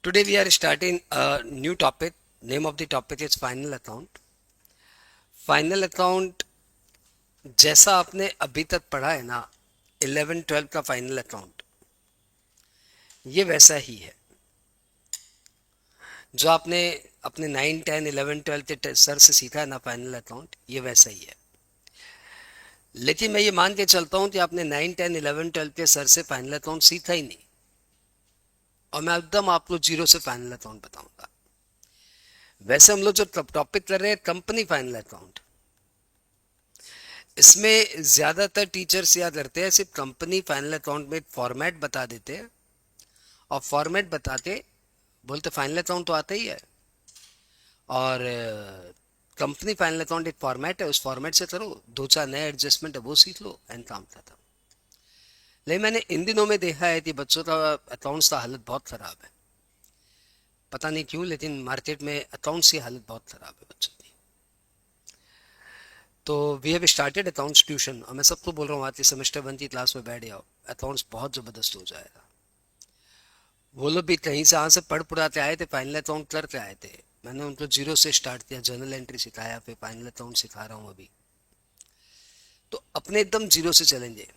Today we are starting a new topic. Name of the topic is final account. Final account जैसा आपने अभी तक पढ़ा है ना 11-12 का फाइनल अकाउंट, ये वैसा ही है जो आपने अपने 9, 10, 11, 12 के सर से सीखा है ना। फाइनल अकाउंट ये वैसा ही है, लेकिन मैं ये मान के चलता हूँ कि आपने 9, 10, 11, 12 के सर से फाइनल अकाउंट सीखा ही नहीं, और मैं एकदम आपको जीरो से फाइनल अकाउंट बताऊंगा। वैसे हम लोग जो टॉपिक कर रहे हैं कंपनी फाइनल अकाउंट, इसमें ज्यादातर टीचर्स याद करते हैं सिर्फ कंपनी फाइनल अकाउंट में फॉर्मेट बता देते हैं, और फॉर्मेट बताते बोलते फाइनल अकाउंट तो आता ही है, और कंपनी फाइनल अकाउंट एक फॉर्मेट है, उस फॉर्मेट से करो, दो चार नए एडजस्टमेंट है वो सीख लो एंड काम खत्म। लेकिन मैंने इन दिनों में देखा है कि बच्चों का अकाउंट्स का हालत बहुत खराब है, पता नहीं क्यों, लेकिन मार्केट में अकाउंट्स की हालत बहुत खराब है बच्चों की। तो we have started accounts tuition, और मैं सबको बोल रहा हूँ आती सेमेस्टर 1 की क्लास में बैठ जाओ, अकाउंट्स बहुत ज़बरदस्त हो जाएगा। वो लोग भी कहीं से यहाँ से पढ़ पढ़ाते आए थे, फाइनल अकाउंट करके आए थे, मैंने उनको जीरो से स्टार्ट किया, जर्नल एंट्री सिखाया, फिर फाइनल अकाउंट सिखा रहा हूँ अभी। तो अपने एकदम जीरो से चलेंगे।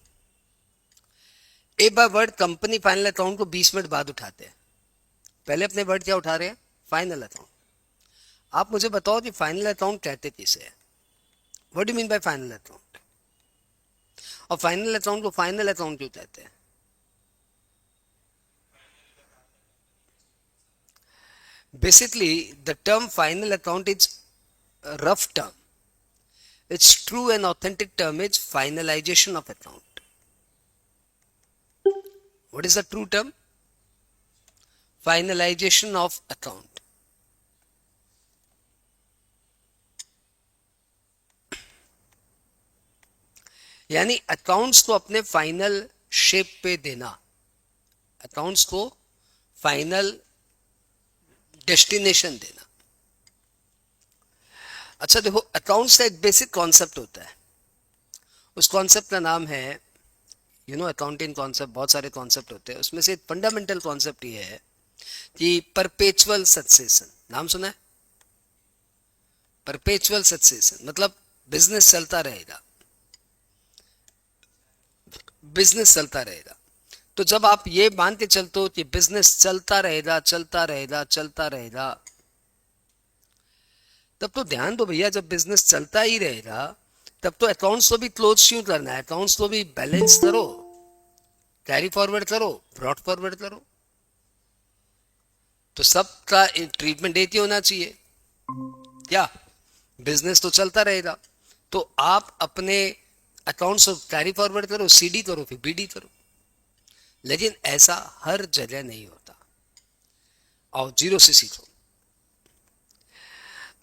एक बार वर्ड कंपनी फाइनल अकाउंट को 20 मिनट बाद उठाते हैं। पहले अपने वर्ड क्या उठा रहे हैं? Final account. आप मुझे बताओ कि फाइनल अकाउंट कहते किसे है? What do mean by final account? और फाइनल अकाउंट को फाइनल अकाउंट क्यों कहते हैं? Basically, the term final account is a rough term. Its true and authentic term is finalization of account. What is the true term? Finalization of account. यानी accounts को अपने final shape पे देना, accounts को final destination देना। अच्छा देखो, accounts का एक बेसिक कॉन्सेप्ट होता है, उस कॉन्सेप्ट का नाम है अकाउंटिंग कॉन्सेप्ट। बहुत सारे कॉन्सेप्ट होते हैं, उसमें से एक फंडामेंटल कॉन्सेप्ट ये है कि परपेचुअल सक्सेशन। नाम सुना है? परपेचुअल सक्सेशन मतलब बिजनेस चलता रहेगा, बिजनेस चलता रहेगा। तो जब आप ये मान के चलते हो कि बिजनेस चलता रहेगा चलता रहेगा चलता रहेगा, तब तो ध्यान दो भैया, जब बिजनेस चलता ही रहेगा तब तो अकाउंट्स को भी क्लोज क्यों करना है? अकाउंट्स को भी बैलेंस करो, कैरी फॉरवर्ड करो, ब्रॉड फॉरवर्ड करो। तो सबका ट्रीटमेंट एक ही होना चाहिए क्या? बिजनेस तो चलता रहेगा, तो आप अपने अकाउंट्स को कैरी फॉरवर्ड करो, सीडी करो, फिर बीडी करो। लेकिन ऐसा हर जगह नहीं होता, और जीरो से सीखो।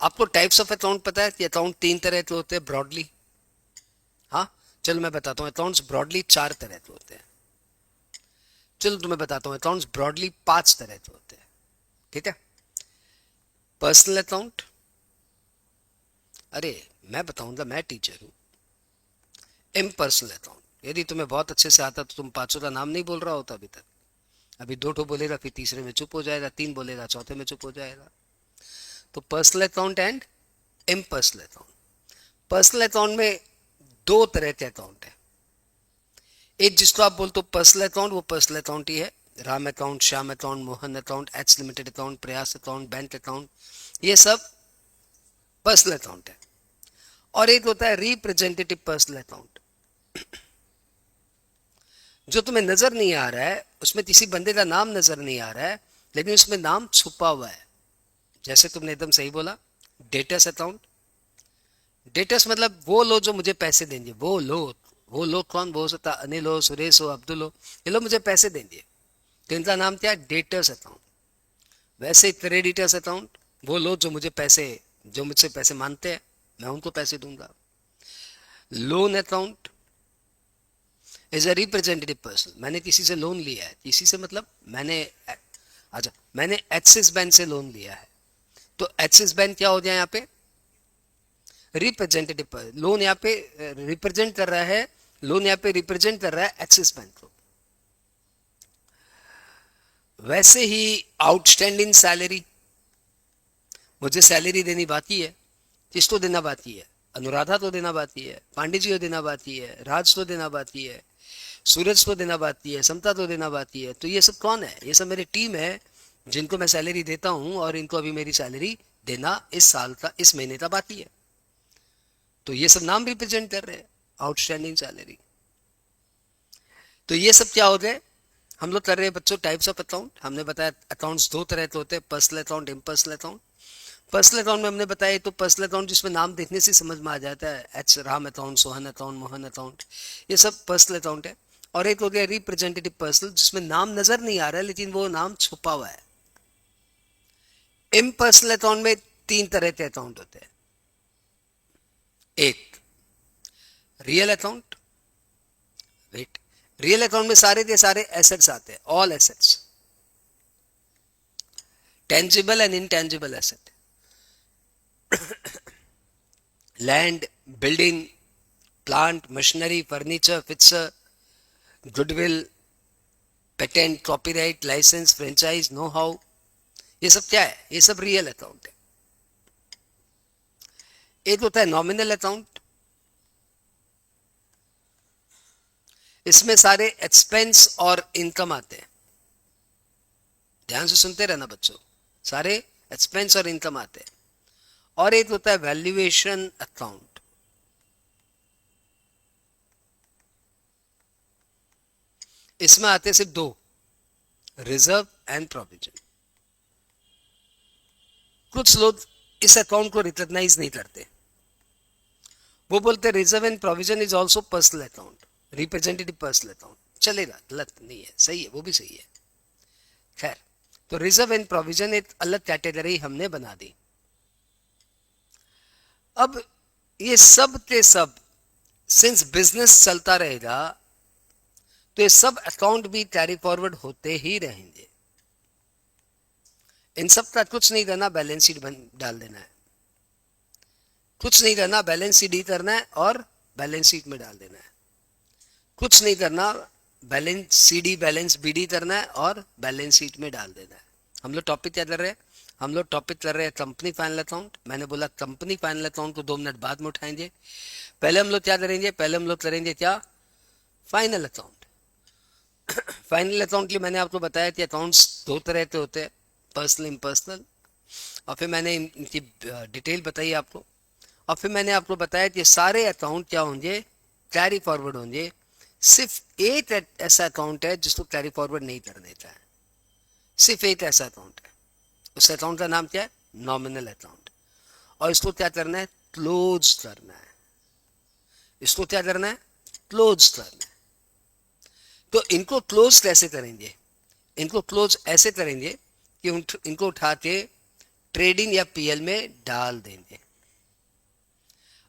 आपको टाइप्स ऑफ अकाउंट पता है कि अकाउंट 3 तरह के होते हैं ब्रॉडली? हाँ, चलो मैं बताता हूँ। अकाउंट्स ब्रॉडली 4 तरह के होते हैं। चलो तुम्हें बताता हूँ, अकाउंट्स ब्रॉडली 5 तरह के होते हैं। ठीक है? पर्सनल अकाउंट, अरे मैं बताऊंगा, मैं टीचर हूँ। इम्पर्सनल अकाउंट, यदि तुम्हें बहुत अच्छे से आता तो तुम पांचों का नाम नहीं बोल रहा होता अभी तक। अभी 2 बोलेगा, फिर तीसरे में चुप हो जाएगा, 3 बोलेगा, चौथे में चुप हो जाएगा। तो personal account and impersonal account. Personal account में 2 तरह के अकाउंट है। एक जिसको आप बोलते हो पर्सनल अकाउंट, वो पर्सनल अकाउंट ही है। Ram account, Shyam account, Mohan account, H limited account, प्रयास अकाउंट, बैंक अकाउंट, ये सब पर्सनल अकाउंट है। और एक होता है रिप्रेजेंटेटिव पर्सनल अकाउंट, जो तुम्हें नजर नहीं आ रहा है, उसमें किसी बंदे का नाम नजर नहीं आ रहा है, लेकिन उसमें नाम छुपा हुआ है। जैसे तुमने एकदम सही बोला, डेटर्स अकाउंट। डेटर्स मतलब वो लोग जो मुझे पैसे देंगे, वो लोग। वो लोग कौन? वो हो सकता अनिल हो, सुरेश हो, अब्दुल हो, ये लोग मुझे पैसे देंगे, तो इनका नाम क्या है? Debtors account. वैसे क्रेडिटर्स अकाउंट, वो लोग जो मुझे पैसे, जो मुझसे पैसे मांगते हैं, मैं उनको पैसे दूंगा। Loan account is a representative person, मैंने किसी से लोन लिया है, किसी से मतलब मैंने, अच्छा मैंने एक्सिस बैंक से लोन लिया है, तो एक्सिस बैंक क्या हो जाए यहाँ पे? रिप्रेजेंटेटिव। लोन यहाँ पे रिप्रेजेंट कर रहा है, लोन यहाँ पे रिप्रेजेंट कर रहा है एक्सिस बैंक को। वैसे ही आउटस्टैंडिंग सैलरी, मुझे सैलरी देनी बाकी है, किसको देना बाकी है? अनुराधा तो देना बाकी है, पांडे जी को देना बाकी है, राज तो देना बाकी है, सूरज को देना बाकी है, समता तो देना बाकी है। तो ये सब कौन है? ये सब मेरी टीम है जिनको मैं सैलरी देता हूं और इनको अभी मेरी सैलरी देना इस साल का, इस महीने का बाकी है। तो ये सब नाम रिप्रेजेंट कर रहे हैं आउटस्टैंडिंग सैलरी। तो ये सब क्या होते हैं? हम लोग कर रहे हैं बच्चों टाइप्स ऑफ अकाउंट। हमने बताया अकाउंट्स दो तरह के होते हैं, personal account, impersonal account. Personal account में हमने बताया तो पर्सनल अकाउंट जिसमें नाम देखने से समझ में आ जाता है, H Ram account, Sohan account, Mohan account, ये सब पर्सनल अकाउंट है। और एक हो गया रिप्रेजेंटेटिव पर्सनल, जिसमें नाम नजर नहीं आ रहा है लेकिन वो नाम छुपा हुआ है। इम्पर्सनल अकाउंट में तीन तरह के अकाउंट होते हैं। एक real account, wait, real account में सारे के सारे एसेट्स आते हैं, all assets, tangible and intangible asset, land, building, plant, machinery, furniture, fixer, goodwill, patent, copyright, licence, franchise, know how, ये सब क्या है? ये सब रियल अकाउंट है। एक होता है नॉमिनल अकाउंट, इसमें सारे एक्सपेंस और इनकम आते हैं। ध्यान से सुनते रहना बच्चों, सारे एक्सपेंस और इनकम आते हैं। और एक होता है वैल्यूएशन अकाउंट, इसमें आते सिर्फ दो, रिजर्व एंड प्रोविजन। कुछ लोग इस अकाउंट को रिकॉग्नाइज नहीं करते, वो बोलते reserve and provision is also personal account, representative personal account. चलेगा, गलत नहीं है, सही है, वो भी सही है। खैर, तो रिजर्व एंड प्रोविजन एक अलग कैटेगरी हमने बना दी। अब ये सब के सब, सिंस बिजनेस चलता रहेगा तो ये सब अकाउंट भी कैरी फॉरवर्ड होते ही रहेंगे। इन सब का कुछ नहीं करना, बैलेंस शीट डाल देना है, कुछ नहीं करना, बैलेंस शीट ही करना है और बैलेंस शीट में डाल देना है। कुछ नहीं करना, बैलेंस सीडी बैलेंस बीडी करना है और बैलेंस शीट में डाल देना है। हम लोग टॉपिक क्या कर रहे हैं? हम लोग टॉपिक कर रहे हैं कंपनी फाइनल अकाउंट। मैंने बोला कंपनी फाइनल अकाउंट को 2 मिनट बाद में उठाएंगे। पहले हम लोग क्या करेंगे? पहले हम लोग करेंगे क्या? Final account. फाइनल अकाउंट के लिए मैंने आपको बताया कि अकाउंट्स दो तरह के होते हैं, पर्सनल, इम्पर्सनल। और फिर मैंने इनकी डिटेल बताई आपको। और फिर मैंने आपको बताया कि सारे अकाउंट क्या होंगे? कैरी फॉरवर्ड होंगे। सिर्फ एक ऐसा अकाउंट है जिसको कैरी फॉरवर्ड नहीं करने देता है, सिर्फ एक ऐसा अकाउंट है। उस अकाउंट का नाम क्या है? Nominal account. और इसको क्या करना है? क्लोज करना है। इसको क्या करना है? क्लोज करना है। तो इनको क्लोज कैसे करेंगे? इनको क्लोज ऐसे करेंगे कि इनको उठा के ट्रेडिंग या पीएल में डाल देंगे।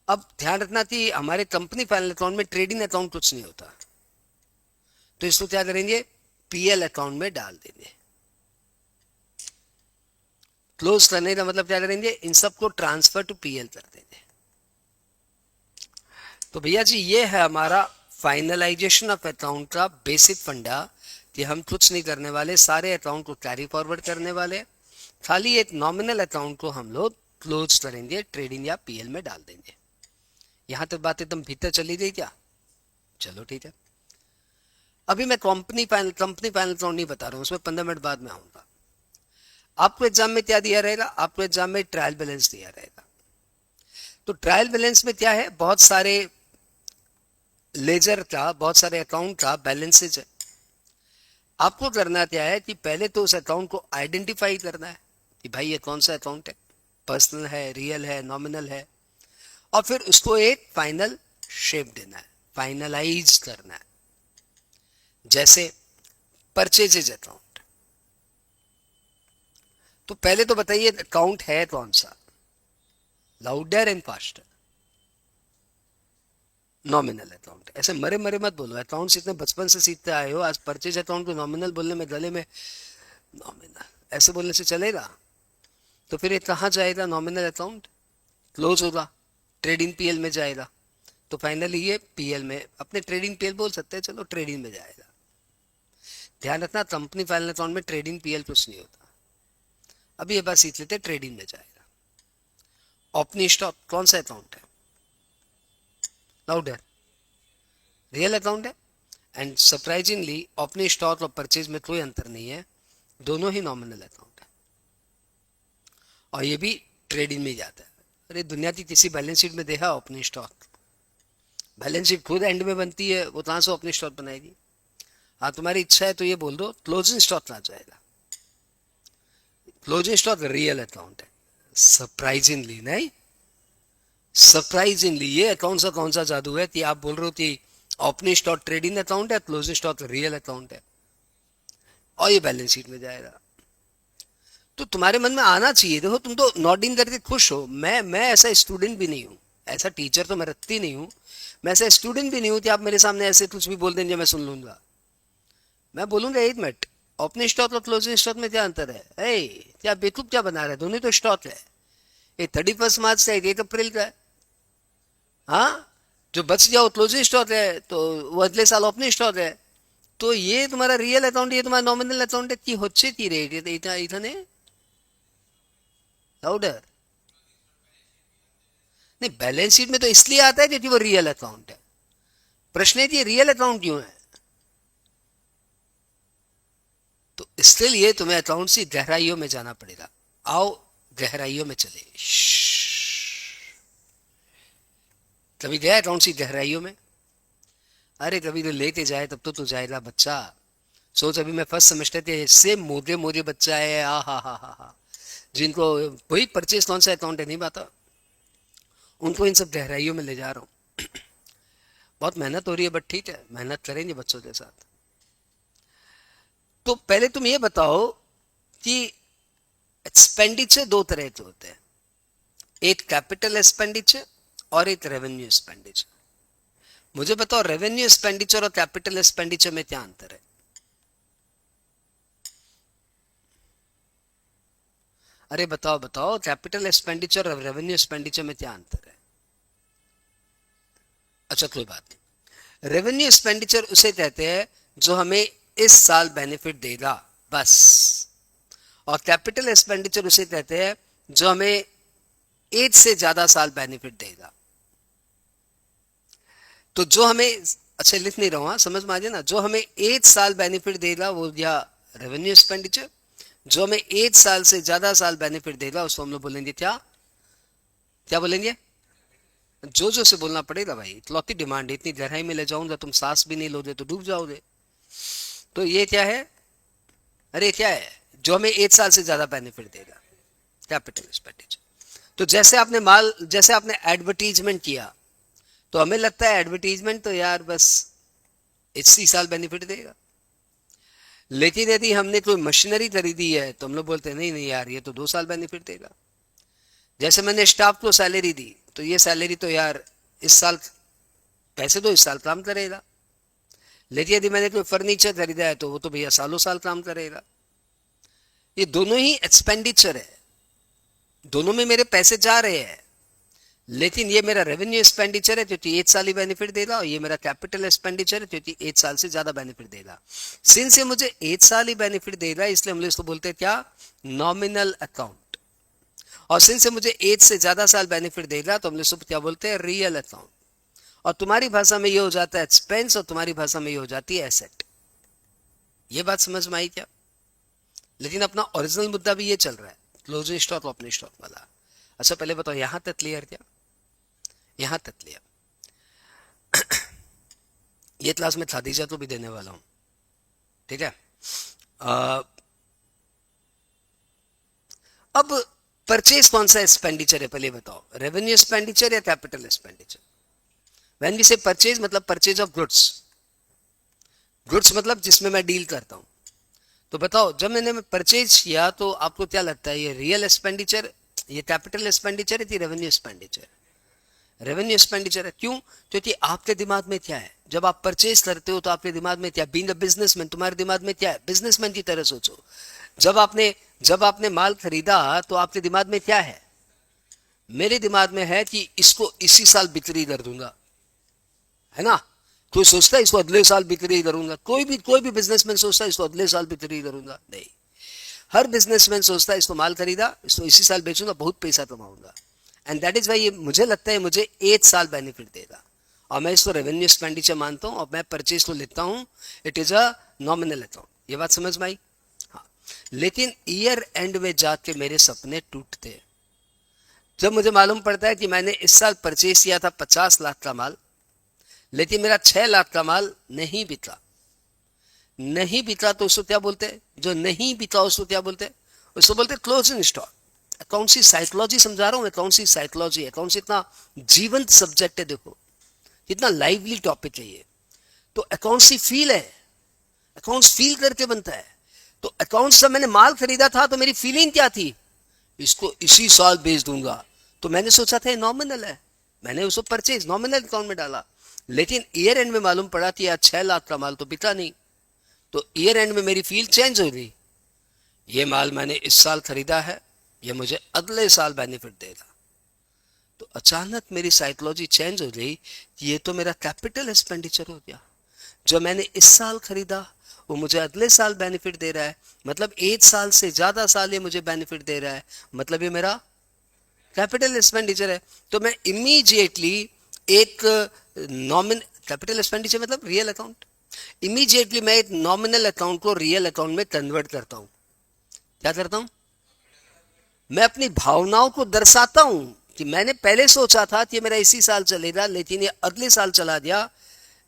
अब ध्यान रखना कि हमारे कंपनी फाइनल अकाउंट में ट्रेडिंग अकाउंट कुछ नहीं होता, तो इसको क्या करेंगे? पीएल अकाउंट में डाल देंगे। क्लोज करने का मतलब क्या करेंगे? इन सबको ट्रांसफर टू पीएल कर देंगे। तो भैया जी, ये है हमारा फाइनलाइजेशन ऑफ अकाउंट का बेसिक फंडा, कि हम कुछ नहीं करने वाले, सारे अकाउंट को कैरी फॉरवर्ड करने वाले, खाली एक नॉमिनल अकाउंट को हम लोग क्लोज करेंगे, ट्रेडिंग या पीएल में डाल देंगे। यहां तक बात एकदम भीतर चली गई क्या? चलो ठीक है। अभी मैं कंपनी फाइनल अकाउंट नहीं बता रहा हूं, उसमें 15 मिनट बाद में आऊंगा। आपको एग्जाम में क्या दिया रहेगा? आपको एग्जाम में ट्रायल बैलेंस दिया रहेगा। तो ट्रायल बैलेंस में क्या है? बहुत सारे लेजर का, बहुत सारे अकाउंट का बैलेंसेज है। आपको करना क्या है कि पहले तो उस अकाउंट को आइडेंटिफाई करना है कि भाई ये कौन सा अकाउंट है, पर्सनल है, रियल है, नॉमिनल है, और फिर उसको एक फाइनल शेप देना है, फाइनलाइज करना है। जैसे परचेजेज अकाउंट, तो पहले तो बताइए अकाउंट है कौन सा? Louder and faster, nominal account. ऐसे मरे मरे मत बोलो, अकाउंट्स इतने बचपन से सीखते आए हो, आज परचेज अकाउंट को नॉमिनल बोलने में गले में नॉमिनल ऐसे बोलने से चलेगा? तो फिर ये कहाँ जाएगा? नॉमिनल अकाउंट क्लोज होगा, ट्रेडिंग पीएल में जाएगा। तो फाइनली ये पीएल में, अपने ट्रेडिंग पीएल बोल सकते हैं, चलो ट्रेडिंग में जाएगा। ध्यान रखना, कंपनी फाइनल अकाउंट में ट्रेडिंग पीएल कुछ नहीं होता। अभी ये बात सीख लेते हैं, ट्रेडिंग में जाएगा। ओपनिंग स्टॉक कौन सा अकाउंट है? लाउडर, रियल अकाउंट है। एंड सरप्राइजिंगली ओपनिंग स्टॉक और परचेज में कोई अंतर नहीं है, दोनों ही नॉमिनल अकाउंट है, और ये भी ट्रेडिंग में ही जाता है। अरे दुनिया की किसी बैलेंस शीट में देखा ओपनिंग स्टॉक? बैलेंस शीट खुद एंड में बनती है, वो कहाँ से ओपनिंग स्टॉक बनाएगी? हाँ, तुम्हारी इच्छा है तो ये बोल दो क्लोजिंग स्टॉक आ जाएगा। क्लोजिंग स्टॉक रियल अकाउंट है, सरप्राइजिंगली नहीं, सरप्राइजिंगली ये अकाउंट सा कौन सा जादू है कि आप बोल रहे हो कि ओपनिंग स्टॉक ट्रेडिंग अकाउंट है, क्लोजिंग स्टॉक रियल अकाउंट है, और ये बैलेंस शीट में जाएगा। तो तुम्हारे मन में आना चाहिए, देखो तुम तो नॉडिंग करके खुश हो, मैं ऐसा स्टूडेंट भी नहीं हूँ, ऐसा टीचर तो मैं रखती नहीं हूँ, मैं ऐसा स्टूडेंट भी नहीं हूँ कि आप मेरे सामने ऐसे कुछ भी बोल देंगे मैं सुन लूंगा। मैं बोलूंगा 1 मिनट, ओपनिंग स्टॉक और क्लोजिंग स्टॉक में क्या अंतर है? क्या बेवकूफ क्या बना रहा है, दोनों तो स्टॉक है। ये 31 मार्च से 1 अप्रैल का है। हाँ, जो बच गया वो क्लोजिंग स्टॉक है, तो वो अगले साल ओपनिंग स्टॉक है। तो ये तुम्हारा रियल अकाउंट, ये तुम्हारा नॉमिनल अकाउंट है कि होच्छे की रेट इतने लाउडर। नहीं, बैलेंस शीट में तो इसलिए आता है क्योंकि वो रियल अकाउंट है। प्रश्न है कि ये रियल अकाउंट क्यों है? तो इसके लिए तुम्हें अकाउंट की गहराइयों में जाना पड़ेगा। आओ गहराइयों में चले। कभी गया अकाउंट की गहराइयों में? अरे कभी तो लेते जाए तब तो जाएगा बच्चा। सोच, अभी मैं फर्स्ट सेमेस्टर के से मोटे मोटे बच्चा है, आ हा, जिनको वही परचेज कौन सा अकाउंट है नहीं पता, उनको इन सब गहराइयों में ले जा रहा हूँ। बहुत मेहनत हो रही है, बट ठीक है, मेहनत करेंगे बच्चों के साथ। तो पहले तुम ये बताओ कि एक्सपेंडिचर 2 तरह के होते हैं, एक कैपिटल एक्सपेंडिचर और एक रेवेन्यू एक्सपेंडिचर। मुझे बताओ रेवेन्यू एक्सपेंडिचर और कैपिटल एक्सपेंडिचर में क्या अंतर है? अरे बताओ बताओ, कैपिटल एक्सपेंडिचर और रेवेन्यू एक्सपेंडिचर में क्या अंतर है? अच्छा कोई बात नहीं, रेवेन्यू एक्सपेंडिचर उसे कहते हैं जो हमें इस साल बेनिफिट देगा बस, और कैपिटल एक्सपेंडिचर उसे कहते हैं जो हमें 1 से ज्यादा साल बेनिफिट देगा। तो जो हमें, अच्छा लिख नहीं रहा हूं, समझ में आ जाए ना, जो हमें 1 साल बेनिफिट देगा वो या रेवेन्यू एक्सपेंडिचर, जो हमें 1 साल से ज्यादा साल बेनिफिट देगा उसको हम लोग बोलेंगे क्या? क्या बोलेंगे? जो से बोलना पड़ेगा भाई, इकलौती डिमांड है, इतनी गहराई में ले जाऊंगा तुम सांस भी नहीं लोगे तो डूब जाओगे। तो ये क्या है? अरे क्या है? जो हमें 1 साल से ज्यादा बेनिफिट देगा, कैपिटल एक्सपेंडिचर। तो जैसे आपने एडवर्टीजमेंट किया, तो हमें लगता है एडवर्टीजमेंट तो यार बस 80 साल बेनिफिट देगा, लेकिन यदि हमने कोई मशीनरी खरीदी है तो हम लोग बोलते हैं नहीं नहीं यार, ये तो 2 साल बेनिफिट देगा। जैसे मैंने स्टाफ को सैलरी दी, तो ये सैलरी तो यार इस साल, पैसे तो इस साल काम करेगा, लेकिन यदि मैंने कोई फर्नीचर खरीदा है तो वो तो भैया सालों साल काम करेगा। ये दोनों ही एक्सपेंडिचर है, दोनों में मेरे पैसे जा रहे हैं, लेकिन ये मेरा रेवेन्यू एक्सपेंडिचर है क्योंकि 1 साल ही बेनिफिट देगा, और ये मेरा कैपिटल एक्सपेंडिचर है क्योंकि 1 साल से ज्यादा बेनिफिट देगा। सिंस ये मुझे 1 साल ही बेनिफिट देगा, इसलिए हम लोग इसको बोलते हैं क्या? Nominal account. और सिंस मुझे 1 से ज्यादा साल बेनिफिट देगा तो हम लोग इसको क्या बोलते हैं? Real account. और तुम्हारी भाषा में ये हो जाता है एक्सपेंस, और तुम्हारी भाषा में ये हो जाती है एसेट। ये बात समझ में आई क्या? लेकिन अपना ओरिजिनल मुद्दा भी ये चल रहा है, क्लोजिंग स्टॉक ओपनिंग स्टॉक वाला। अच्छा पहले बताओ, यहां तक क्लियर क्या? यहां तक क्लियर? ये क्लास में खादीजा को भी देने वाला हूं, ठीक है? अब परचेज कौन सा एक्सपेंडिचर है पहले बताओ, रेवेन्यू एक्सपेंडिचर या कैपिटल एक्सपेंडिचर? व्हेन वी से परचेज मतलब परचेज ऑफ गुड्स, गुड्स मतलब जिसमें मैं डील करता हूं। तो बताओ जब मैंने परचेज किया तो आपको क्या लगता है, ये रियल एक्सपेंडिचर, ये कैपिटल एक्सपेंडिचर है कि रेवेन्यू एक्सपेंडिचर? रेवेन्यू एक्सपेंडिचर है। क्यों? क्योंकि आपके दिमाग में क्या है, जब आप परचेज करते हो तो आपके दिमाग में क्या, बीइंग अ बिजनेसमैन तुम्हारे दिमाग में क्या है? बिजनेसमैन की तरह सोचो। जब आपने माल खरीदा तो आपके दिमाग में क्या है? मेरे दिमाग में है कि इसको इसी साल बिक्री कर दूंगा, है ना? कोई सोचता है इसको अगले साल बिक्री करूंगा, कोई भी बिजनेसमैन सोचता है इसको अगले साल बिक्री करूंगा, नहीं। हर बिजनेसमैन सोचता है इसको माल खरीदा, इसको इसी साल बेचूंगा, बहुत पैसा कमाऊंगा। एंड दैट इज वाई मुझे लगता है मुझे 8 साल बेनिफिट देगा, और मैं इसको रेवेन्यू एक्सपेंडिचर मानता हूँ, और मैं परचेज को लेता हूँ, it is a nominal account. ये बात समझ में आई? हाँ। लेकिन ईयर एंड में जाके मेरे सपने टूटते, जब मुझे मालूम पड़ता है कि मैंने इस साल परचेज किया था 50 लाख का माल, लेकिन मेरा 6 लाख का माल नहीं बिका। नहीं बिका तो उसको क्या बोलते हैं? जो नहीं बिका उसको क्या बोलते हैं? उसको बोलते हैं क्लोजिंग स्टॉक। अकाउंट सी साइकोलॉजी समझा रहा हूं, अकाउंट सी साइकोलॉजी। अकाउंट इतना जीवंत सब्जेक्ट है, देखो कितना लाइवली टॉपिक है ये। तो अकाउंट सी फील है, अकाउंट्स फील करके बनता है। तो अकाउंट्स जब मैंने माल खरीदा था तो मेरी फीलिंग क्या थी? इसको इसी साल बेच दूंगा। तो मैंने सोचा था नॉमिनल है, मैंने उसको परचेज नॉमिनल अकाउंट में डाला। लेकिन ईयर एंड में मालूम पड़ा कि यार 6 लाख का माल तो बिका नहीं। तो ईयर एंड में मेरी फील चेंज हो गई, ये माल मैंने इस साल खरीदा है, ये मुझे अगले साल बेनिफिट देगा। तो अचानक मेरी साइकोलॉजी चेंज हो गई कि ये तो मेरा कैपिटल एक्सपेंडिचर हो गया। जो मैंने इस साल खरीदा वो मुझे अगले साल बेनिफिट दे रहा है, मतलब 8 साल से ज्यादा साल ये मुझे बेनिफिट दे रहा है, मतलब ये मेरा कैपिटल एक्सपेंडिचर है। तो मैं इमीडिएटली एक कैपिटल एक्सपेंडिचर मतलब रियल अकाउंट, इमीडिएटली मैं एक नॉमिनल अकाउंट को रियल अकाउंट में कन्वर्ट करता हूं। क्या करता हूं? मैं अपनी भावनाओं को दर्शाता हूं कि मैंने पहले सोचा था कि ये मेरा इसी साल चलेगा, लेकिन ये अगले साल चला गया,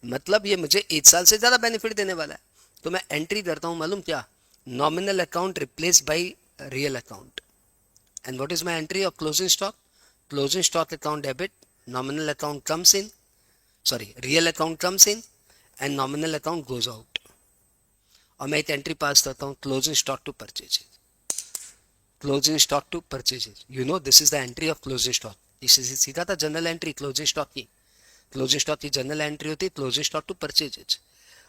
मतलब ये मुझे 8 साल से ज्यादा बेनिफिट देने वाला है। तो मैं एंट्री करता हूं, मालूम क्या? Nominal account replace by real account. And what is my entry of closing stock? Closing stock account debit, nominal account comes in, sorry real account comes in and nominal account goes out. और मैं एक entry pass करता हूं, closing stock to purchase, closing stock to purchases. You know this is the entry of closing stock. इसे सीधा था general entry closing stock की। Closing stock की जनरल एंट्री होती है क्लोजिंग स्टॉक टू परचेजेज।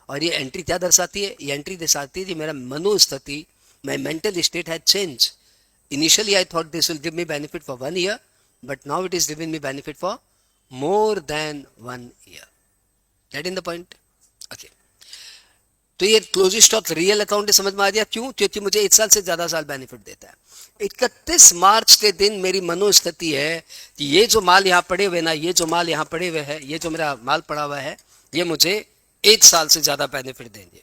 और ये एंट्री क्या दर्शाती है? ये एंट्री दर्शाती है कि मेरा मनोस्थिति, my mental state has change. Initially I thought this will give me benefit for 1 year, but now it is giving me benefit for more than 1 year. Get in the point? Okay. तो ये closing stock real account समझ में आ गया क्यों? क्योंकि मुझे 1 साल से ज्यादा साल बेनिफिट देता है। 31 मार्च के दिन मेरी मनोस्थिति है कि ये जो माल यहाँ पड़े हुए ना, ये जो माल यहाँ पड़े हुए है, ये जो मेरा माल पड़ा हुआ है, ये मुझे 1 साल से ज्यादा बेनिफिट देंगे।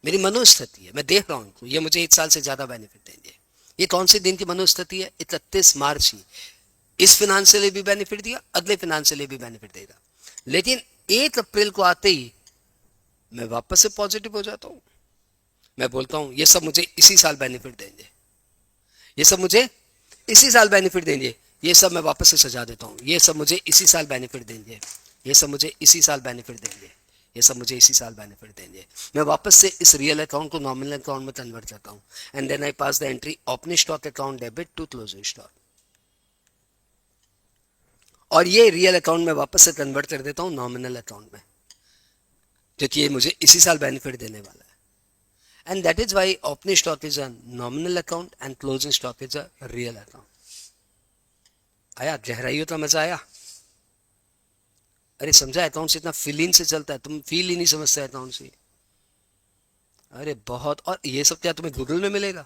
मेरी मनोस्थिति है, मैं देख रहा हूं ये मुझे 1 साल से ज्यादा बेनिफिट देंगे। ये कौन से दिन की मनोस्थिति है? 31 मार्च ही। इस फिनांशियल भी बेनिफिट दिया, अगले फिनांशियल भी बेनिफिट देगा। लेकिन 1 अप्रैल को आते ही मैं वापस से पॉजिटिव हो जाता हूं। मैं बोलता हूं ये सब मुझे इसी साल बेनिफिट देंगे, ये सब मुझे इसी साल बेनिफिट देंगे, ये सब मैं वापस से सजा देता हूं, ये सब मुझे इसी साल बेनिफिट देंगे, ये सब मुझे इसी साल बेनिफिट देंगे, ये सब मुझे इसी साल बेनिफिट देंगे। मैं वापस से इस रियल अकाउंट को नॉमिनल अकाउंट में कन्वर्ट करता हूं। And then I pass the entry opening stock account debit to closing stock. और ये रियल अकाउंट में वापस से कन्वर्ट कर देता हूं नॉमिनल अकाउंट में, क्योंकि ये मुझे इसी साल बेनिफिट देने वाला है। And that is why opening stock is a nominal account and closing stock is a real account. आया गहराई हो तो मजा आया? अरे समझा, अकाउंट से इतना फीलिंग से चलता है, तुम फील ही नहीं समझते अकाउंट से। अरे बहुत। और ये सब क्या तुम्हें गूगल में मिलेगा,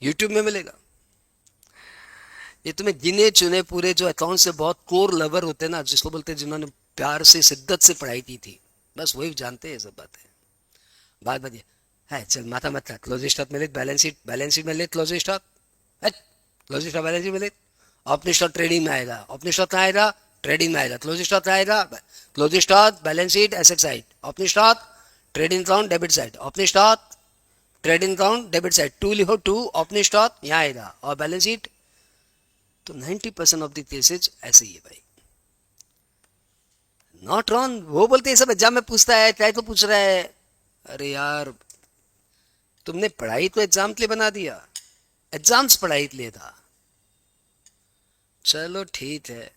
यूट्यूब में मिलेगा? ये तुम्हें गिने चुने पूरे जो अकाउंट से बहुत कोर लवर होते हैं ना, जिसको बोलते हैं जिन्होंने प्यार से शिद्दत से पढ़ाई की थी, बस वही जानते हैं सब बातें। बात बताइए है, चल माथा मत खा। क्लोजिंग स्टॉक में ले, बैलेंस शीट में ले, क्लोजिंग स्टॉक है, क्लोजिंग स्टॉक बैलेंस शीट में ले। ओपनिंग स्टॉक ट्रेडिंग में आएगा, ओपनिंग स्टॉक कहाँ आएगा? ट्रेडिंग में आएगा। क्लोजिंग स्टॉक कहाँ आएगा? Closing stock balance sheet asset side, opening stock trading account debit side, opening stock trading account debit side, to लिखो, टू ओपनिंग स्टॉक यहाँ आएगा और बैलेंस शीट। तो 90% ऑफ द केसेज ऐसे ही है भाई, नॉट रॉन्ग। वो बोलते हैं सब एग्जाम में पूछता है, चाहे तो पूछ रहा है। अरे यार तुमने पढ़ाई तो एग्जाम के लिए बना दिया, एग्जाम्स पढ़ाई के लिए था। चलो ठीक है,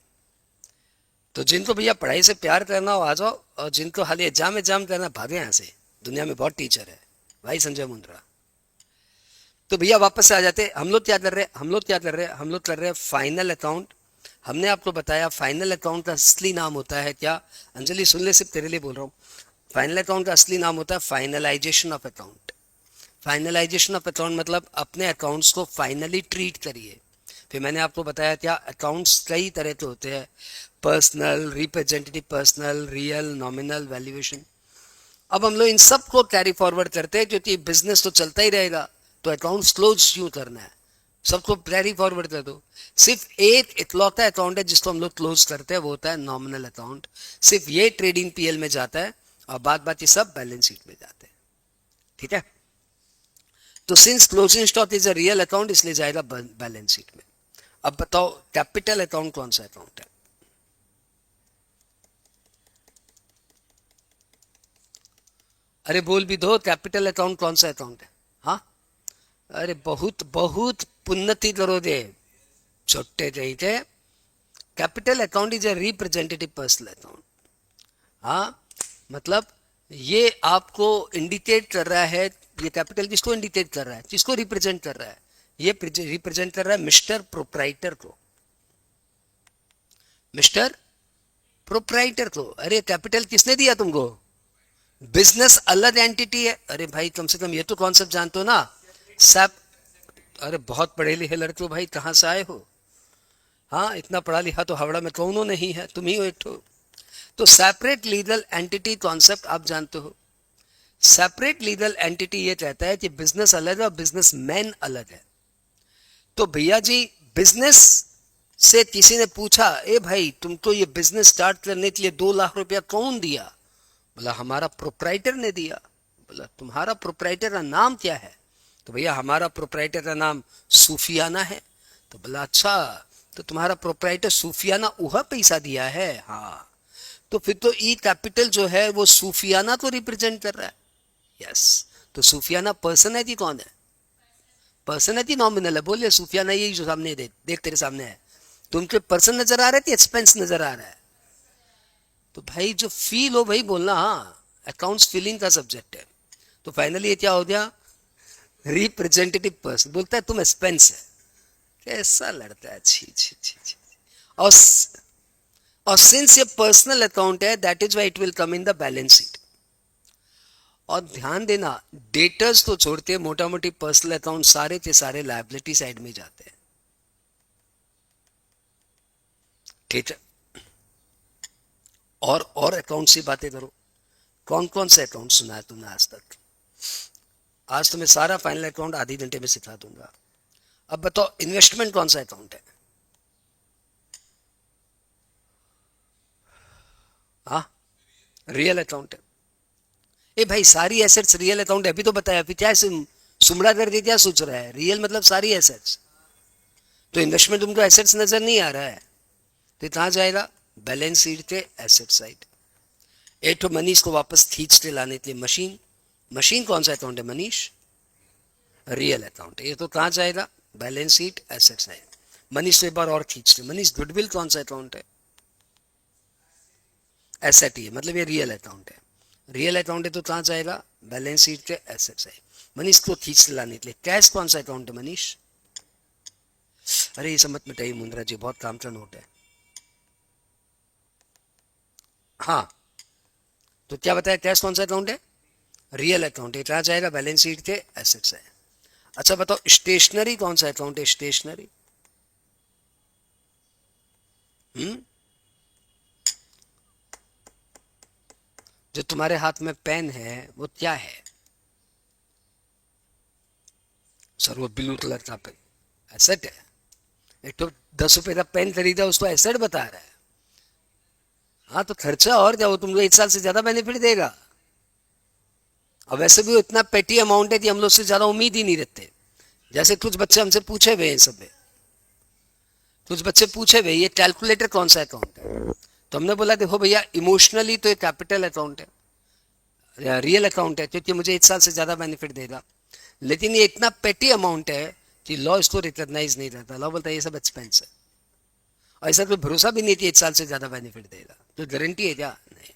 तो जिनको भैया पढ़ाई से प्यार करना हो आ जाओ, और जिनको खाली एग्जाम करना भागे यहाँ से। दुनिया में बहुत टीचर है भाई, संजय मुंद्रा। तो भैया वापस से आ जाते। हम लोग क्या कर रहे हैं? हम लोग कर रहे हैं फाइनल अकाउंट हमने आपको बताया फाइनल अकाउंट का असली नाम होता है क्या? अंजलि सुन ले, सिर्फ तेरे लिए बोल रहा हूँ। फाइनल अकाउंट का असली नाम होता है finalisation of account. Finalisation of account मतलब अपने अकाउंट्स को फाइनली ट्रीट करिए। फिर मैंने आपको बताया क्या, अकाउंट्स कई तरह के होते हैं, personal, representative personal, real, nominal, valuation. अब हम लोग इन सब को कैरी फॉरवर्ड करते हैं क्योंकि बिजनेस तो चलता ही रहेगा, तो अकाउंट्स क्लोज क्यों करना है, सबको कैरी फॉरवर्ड कर दो। सिर्फ एक इकलौता अकाउंट है जिसको हम लोग क्लोज करते हैं, वो होता है नॉमिनल अकाउंट। सिर्फ ये ट्रेडिंग पीएल में जाता है और बाद बाकी सब बैलेंस शीट में जाते हैं। ठीक है, तो since closing stock is a real account इसलिए जाएगा बैलेंस शीट में। अब बताओ कैपिटल अकाउंट कौन सा अकाउंट है? अरे बोल भी दो, कैपिटल अकाउंट कौन सा अकाउंट है? हाँ, अरे बहुत बहुत उन्नति करो दे छोटे थे। Capital account is a representative personal account. हाँ, मतलब ये आपको इंडिकेट कर रहा है, ये कैपिटल किसको इंडिकेट कर रहा है, किसको रिप्रेजेंट कर रहा है? ये रिप्रेजेंट कर रहा है मिस्टर प्रोप्राइटर को, मिस्टर प्रोप्राइटर को। अरे कैपिटल किसने दिया तुमको? बिजनेस अलग एंटिटी है। अरे भाई कम से कम ये तो कॉन्सेप्ट जानते हो ना सब। अरे बहुत पढ़े लिखे लड़के हो भाई, कहाँ से आए हो? हाँ, इतना पढ़ा लिखा तो हावड़ा में कौनो नहीं है, तुम ही हो एक ठो। तो सेपरेट लीगल एंटिटी कॉन्सेप्ट आप जानते हो। सेपरेट लीगल एंटिटी ये कहता है कि बिजनेस अलग है और बिजनेस मैन अलग है। तो भैया जी, बिजनेस से किसी ने पूछा, ए भाई तुमको ये बिजनेस स्टार्ट करने के लिए 2 लाख रुपया कौन दिया? बोला हमारा प्रोप्राइटर ने दिया। बोला तुम्हारा प्रोप्राइटर का नाम क्या है? तो भैया हमारा प्रोप्राइटर का नाम सूफियाना है। तो बोला अच्छा, तो तुम्हारा प्रोप्राइटर सूफियाना उहा पैसा दिया है? हाँ, तो फिर तो ई कैपिटल जो है वो सूफियाना को रिप्रेजेंट कर रहा है। यस, तो सूफियाना पर्सन है कि कौन है? पर्सन है कि नॉमिनल है? बोलिए, सूफियाना यही जो सामने देख देख तेरे सामने है। तुमको पर्सन नजर आ रहा है कि एक्सपेंस नजर आ रहा है? तो भाई जो फील हो भाई बोलना। हाँ, अकाउंट्स फीलिंग का सब्जेक्ट है। तो फाइनली ये क्या हो गया, रिप्रेजेंटेटिव पर्सन। बोलता है तुम एक्सपेंस है, कैसा लड़ता है, छी छी छी छी। और और सिंस ये पर्सनल अकाउंट है that is why it will come in the balance sheet. और ध्यान देना, डेटर्स तो छोड़ते मोटा मोटी पर्सनल अकाउंट सारे के सारे लायबिलिटी साइड में जाते हैं। ठीक है, और अकाउंट से बातें करो। कौन कौन से अकाउंट सुना है तुमने आज तक? आज तुम्हें सारा फाइनल अकाउंट आधे घंटे में सिखा दूंगा। अब बताओ इन्वेस्टमेंट कौन सा अकाउंट है? हाँ, रियल अकाउंट है। ए भाई सारी एसेट्स रियल अकाउंट है, अभी तो बताया, फिर क्या सुमड़ा कर दी, क्या सोच रहा है? रियल मतलब सारी एसेट्स। तो इन्वेस्टमेंट तुमको एसेट्स नजर नहीं आ रहा है, तो कहाँ जाएगा? बैलेंस शीट के एसेट साइड। एक तो मनीष को वापस खींच के लाने के लिए मशीन। मशीन कौन सा अकाउंट है मनीष? Real account. ये तो कहाँ जाएगा? Balance sheet asset side. Manish से एक बार और खींचते। मनीष गुडविल कौन सा अकाउंट है? एसेट ही है, मतलब ये रियल अकाउंट है। रियल अकाउंट है तो कहाँ जाएगा? बैलेंस शीट के एसेट साइड। मनीष को खींच लाने के लिए कैश कौन सा अकाउंट है मनीष? अरे ये सब मत मिटाइए मुंद्रा जी, बहुत काम का नोट है। हाँ, तो क्या बताया, कैश कौन सा अकाउंट है? रियल अकाउंट है, कहाँ जाएगा? बैलेंस शीट के एसेट्स है। अच्छा बताओ स्टेशनरी कौन सा अकाउंट है? स्टेशनरी जो तुम्हारे हाथ में पेन है वो क्या है? सर वो ब्लू कलर का पेन एसेट है। एक तो 10 रुपए का पेन खरीदा उसको एसेट बता रहा है। हाँ तो खर्चा और क्या, वो तुमको 1 साल से ज्यादा बेनिफिट देगा। और वैसे भी वो इतना पेटी अमाउंट है कि हम लोग से ज्यादा उम्मीद ही नहीं रखते। जैसे कुछ बच्चे हमसे पूछे हुए हैं, सब में कुछ बच्चे पूछे हुए ये कैलकुलेटर कौन सा अकाउंट है, तो हमने बोला देखो भैया इमोशनली तो ये कैपिटल अकाउंट है, रियल अकाउंट है क्योंकि मुझे 1 साल से ज्यादा बेनिफिट देगा। लेकिन ये इतना पेटी अमाउंट है कि लॉ इसको रिकॉग्नाइज नहीं करता। लॉ बोलता है ये सब एक्सपेंस है, और ऐसा कोई भरोसा भी नहीं कि 1 साल से ज्यादा बेनिफिट देगा। तो गारंटी है क्या? नहीं।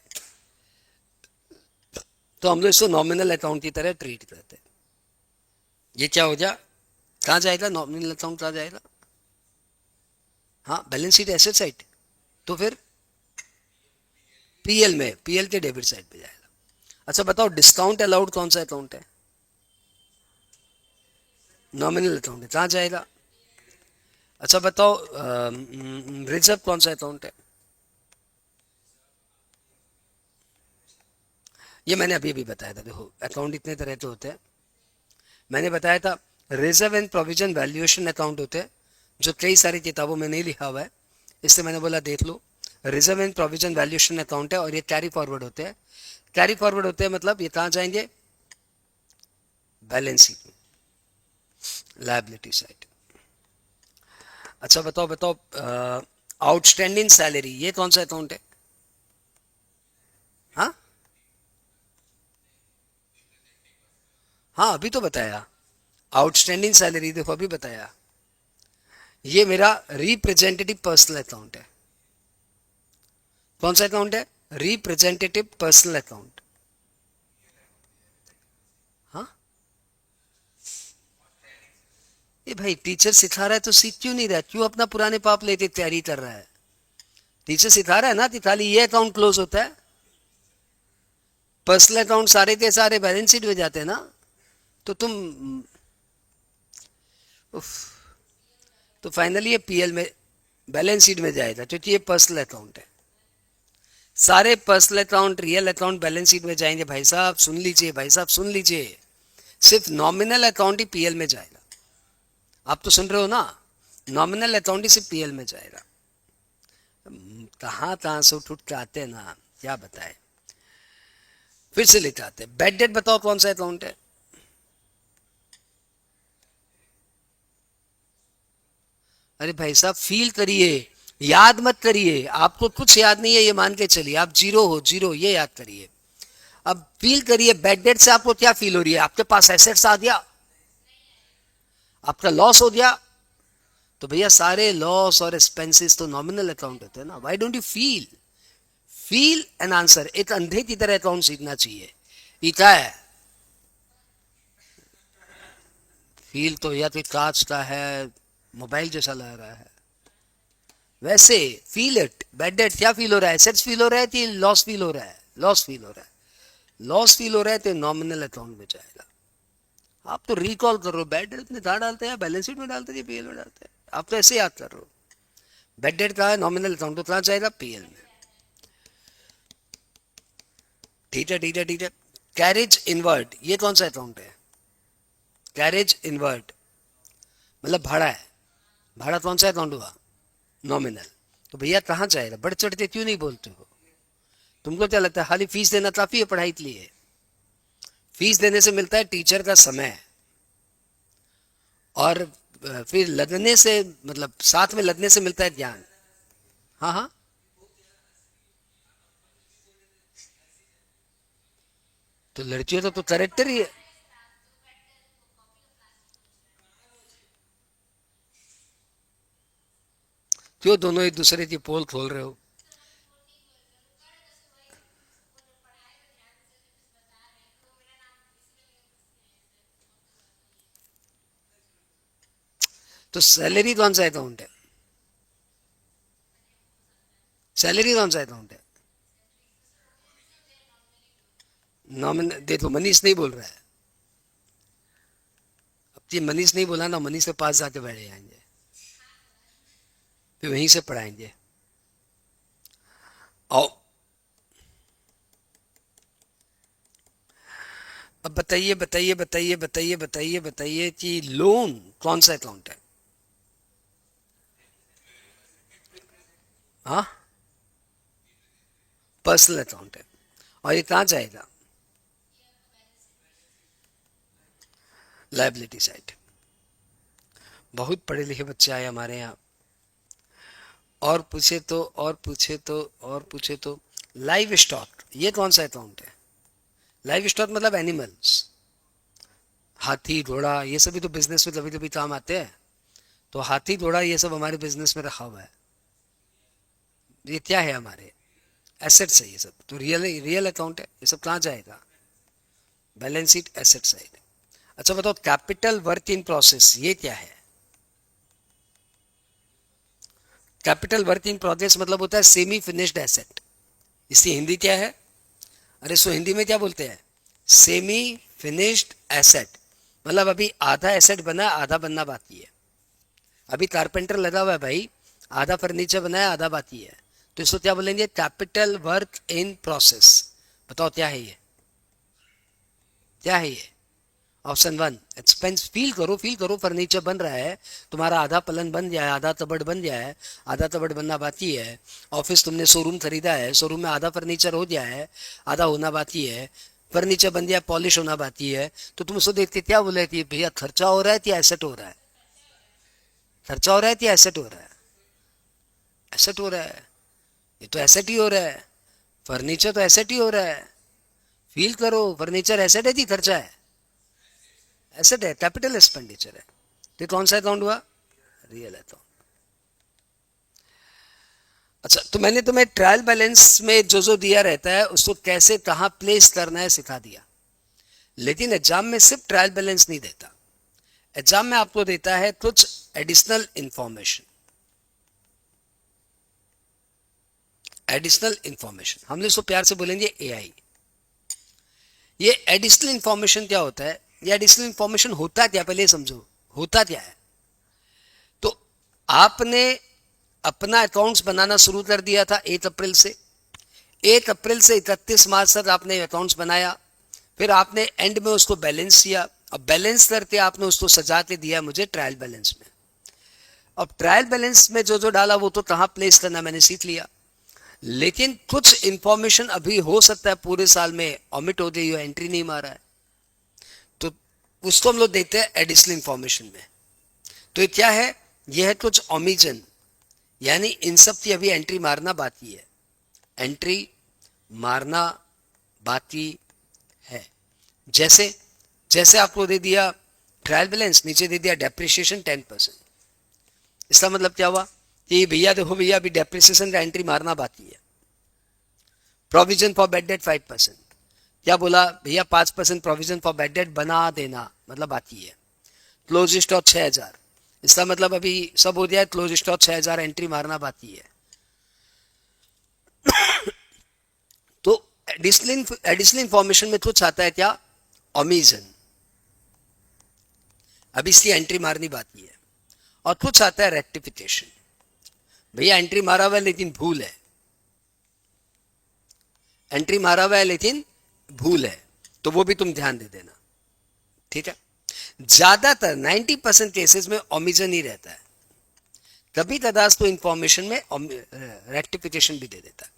तो हम लोग इसको नॉमिनल अकाउंट की तरह ट्रीट करते हैं। ये क्या हो गया, कहाँ जाएगा? नॉमिनल अकाउंट कहाँ जाएगा? हाँ, बैलेंस शीट एसेट साइड, तो फिर पीएल में, पीएल के डेबिट साइड पे जाएगा। अच्छा बताओ, डिस्काउंट अलाउड कौन सा अकाउंट है? नॉमिनल अकाउंट है, कहाँ जाएगा? अच्छा बताओ, रिजर्व कौन सा अकाउंट है? ये मैंने अभी अभी बताया था। देखो, अकाउंट इतने तरह के होते हैं। मैंने बताया था reserve and provision valuation account होते हैं, जो कई सारी किताबों में नहीं लिखा हुआ है, इससे मैंने बोला देख लो। Reserve and provision valuation account है, और ये कैरी फॉरवर्ड होते हैं। कैरी फॉरवर्ड होते हैं मतलब ये कहाँ जाएंगे? बैलेंस शीट में, लायबिलिटी साइड। अच्छा बताओ बताओ, आउटस्टैंडिंग सैलरी ये कौन सा अकाउंट है? हाँ हाँ, अभी तो बताया। आउटस्टैंडिंग सैलरी देखो, अभी बताया। ये मेरा रिप्रेजेंटेटिव पर्सनल अकाउंट है। कौन सा अकाउंट है? Representative personal account. हाँ, ये भाई टीचर सिखा रहा है तो सीख क्यों नहीं रहा? क्यों अपना पुराने पाप लेके तैयारी कर रहा है? टीचर सिखा रहा है ना कि खाली ये अकाउंट क्लोज होता है, पर्सनल अकाउंट सारे के सारे बैलेंस शीट में जाते हैं ना। तो तुम, उफ, तो फाइनली ये पीएल में, बैलेंस शीट में जाएगा, क्योंकि ये पर्सनल अकाउंट है। सारे personal account, real account balance sheet में जाएंगे। भाई साहब सुन लीजिए, भाई साहब सुन लीजिए, सिर्फ नॉमिनल अकाउंट ही पीएल में जाएगा। आप तो सुन रहे हो ना, नॉमिनल अकाउंट ही सिर्फ पीएल में जाएगा। कहाँ कहाँ से उठ उठ के आते हैं ना, क्या बताए। फिर से लेके आते हैं। बैड डेट बताओ कौन सा अकाउंट है? अरे भाई साहब फील करिए, याद मत करिए। आपको कुछ याद नहीं है ये मान के चलिए, आप जीरो हो, जीरो, ये याद करिए। अब फील करिए, बैड डेट से आपको क्या फील हो रही है? आपके पास एसेट्स आ गया, आपका लॉस हो गया, तो भैया सारे लॉस और एक्सपेंसेस तो नॉमिनल अकाउंट होते हैं ना। Why don't you feel? Feel an answer. एक अंधे की तरह अकाउंट सीखना चाहिए। ये क्या है? फील तो या तो कांच का है, मोबाइल जैसा लग रहा है, वैसे फील इट। बैड डेट क्या फील हो रहा है? एसेट्स फील हो रहा है कि लॉस फील हो रहा है? लॉस फील हो रहा है। लॉस फील हो रहा है तो नॉमिनल अकाउंट में जाएगा। आप तो रिकॉल कर रहे हो, बैड डेट में कहाँ डालते हैं? बैलेंस शीट में डालते हैं, पीएल में डालते हैं? आप तो ऐसे याद कर रहे हो। बैड डेट कहाँ है? नॉमिनल अकाउंट, तो कहाँ जाएगा? पीएल में। ठीक है ठीक है ठीक है। कैरेज इनवर्ट ये कौन सा अकाउंट है? कैरेज इनवर्ट मतलब भाड़ा है। भाड़ा कौन सा अकाउंट हुआ? नॉमिनल। तो भैया कहाँ जाएगा? बढ़ चढ़ के क्यों नहीं बोलते हो? तुमको क्या लगता है खाली फीस देना काफी है पढ़ाई के लिए? फीस देने से मिलता है टीचर का समय, और फिर लगने से, मतलब साथ में लगने से मिलता है ज्ञान। हाँ हाँ, तो लड़कियों तो करेक्टर ही है। क्यों दोनों एक दूसरे की पोल खोल रहे हो? तो सैलरी कौन सा अकाउंट है? सैलरी कौन सा अकाउंट है? नॉमिन देखो, मनीष नहीं बोल रहा है। अब ये मनीष नहीं बोला ना, मनीष के पास जाके बैठे जाएंगे, फिर वहीं से पढ़ाएंगे। आओ, अब बताइए बताइए बताइए बताइए बताइए बताइए कि लोन कौन सा अकाउंट है? हाँ, पर्सनल अकाउंट है। और ये कहाँ जाएगा? Liability side. बहुत पढ़े लिखे बच्चे आए हमारे यहाँ। और पूछे तो, और पूछे तो, और पूछे तो, लाइव स्टॉक ये कौन सा अकाउंट है? लाइव स्टॉक मतलब एनिमल्स, हाथी घोड़ा, ये सभी तो बिजनेस में कभी कभी काम आते हैं। तो हाथी घोड़ा ये सब हमारे बिजनेस में रखा हुआ है। ये क्या है? हमारे एसेट्स है ये सब। तो रियल रियल अकाउंट है ये सब। कहाँ जाएगा? Balance sheet, asset side. अच्छा बताओ, कैपिटल वर्क इन प्रोसेस ये क्या है? कैपिटल वर्क इन प्रोग्रेस मतलब होता है सेमी फिनिश्ड एसेट। इसकी हिंदी क्या है? अरे सो हिंदी में क्या बोलते हैं? Semi finished asset. मतलब अभी आधा एसेट बना, आधा बनना बाकी है। अभी कारपेंटर लगा हुआ है भाई, आधा फर्नीचर बनाया, आधा बाकी है, तो इसको क्या बोलेंगे? Capital work in process. बताओ क्या है ये? क्या है ये? Option one expense. फील करो फर्नीचर बन रहा है, तुम्हारा आधा पलंग बन गया है, आधा कबर्ड बन गया है, आधा कबर्ड बनना बाकी है। ऑफिस तुमने शोरूम खरीदा है, शोरूम में आधा फर्नीचर हो गया है, आधा होना बाकी है। फर्नीचर बन गया, पॉलिश होना बाकी है। तो तुम उसको देखते क्या बोले कि भैया खर्चा हो रहा है या एसेट हो रहा है? खर्चा हो रहा है या एसेट हो रहा है? एसेट हो रहा है। ये तो एसेट ही हो रहा है। फर्नीचर तो एसेट ही हो रहा है। फील करो, फर्नीचर एसेट है कि खर्चा है? एसेट है, कैपिटल एक्सपेंडिचर है। तो कौन सा अकाउंट हुआ? Real account. अच्छा, तो मैंने तुम्हें ट्रायल बैलेंस में जो दिया रहता है उसको कैसे कहाँ प्लेस करना है सिखा दिया। लेकिन एग्जाम में सिर्फ ट्रायल बैलेंस नहीं देता, एग्जाम में आपको देता है कुछ एडिशनल इंफॉर्मेशन। एडिशनल इंफॉर्मेशन हम लोग इसको प्यार से बोलेंगे एआई। ये एडिशनल इंफॉर्मेशन क्या होता है? ये एडिशनल इंफॉर्मेशन होता क्या, पहले समझो होता क्या है। तो आपने अपना अकाउंट्स बनाना शुरू कर दिया था 1 अप्रैल से। 1 अप्रैल से 31 मार्च तक आपने अकाउंट्स बनाया, फिर आपने एंड में उसको बैलेंस किया। अब बैलेंस करके आपने उसको सजा के दिया मुझे ट्रायल बैलेंस में। अब ट्रायल बैलेंस में जो डाला वो तो कहाँ प्लेस करना मैंने सीख लिया, लेकिन कुछ इंफॉर्मेशन अभी हो सकता है पूरे साल में ऑमिट हो गई हो, एंट्री नहीं मारा है, तो उसको हम लोग देते हैं एडिशनल इंफॉर्मेशन में। तो ये क्या है? यह है कुछ ओमिजन, यानी इन सब की अभी एंट्री मारना बाकी है। एंट्री मारना बाकी है। जैसे जैसे आपको दे दिया ट्रायल बैलेंस, नीचे दे दिया डेप्रिसिएशन 10%। इसका मतलब क्या हुआ कि भैया देखो भैया अभी डेप्रिसिएशन का एंट्री मारना बाकी है। Provision for bad date 5%। क्या बोला भैया? 5% प्रोविजन फॉर बैड डेट बना देना, मतलब बाकी है। क्लोज स्टॉक 6000, इसका मतलब अभी सब हो गया, क्लोज स्टॉक 6000 एंट्री मारना बाकी है। तो एडिशनल इंफॉर्मेशन में कुछ आता है क्या? ओमिजन, अभी इसकी एंट्री मारनी बाकी है। और कुछ आता है रेक्टिफिकेशन, भैया एंट्री मारा हुआ है लेकिन भूल है, एंट्री मारा हुआ है लेकिन भूल है, तो वो भी तुम ध्यान दे देना, ठीक है। ज्यादातर 90% केसेस में ओमिजन ही रहता है, कभी कदाच तो इंफॉर्मेशन में रेक्टिफिकेशन भी दे देता है।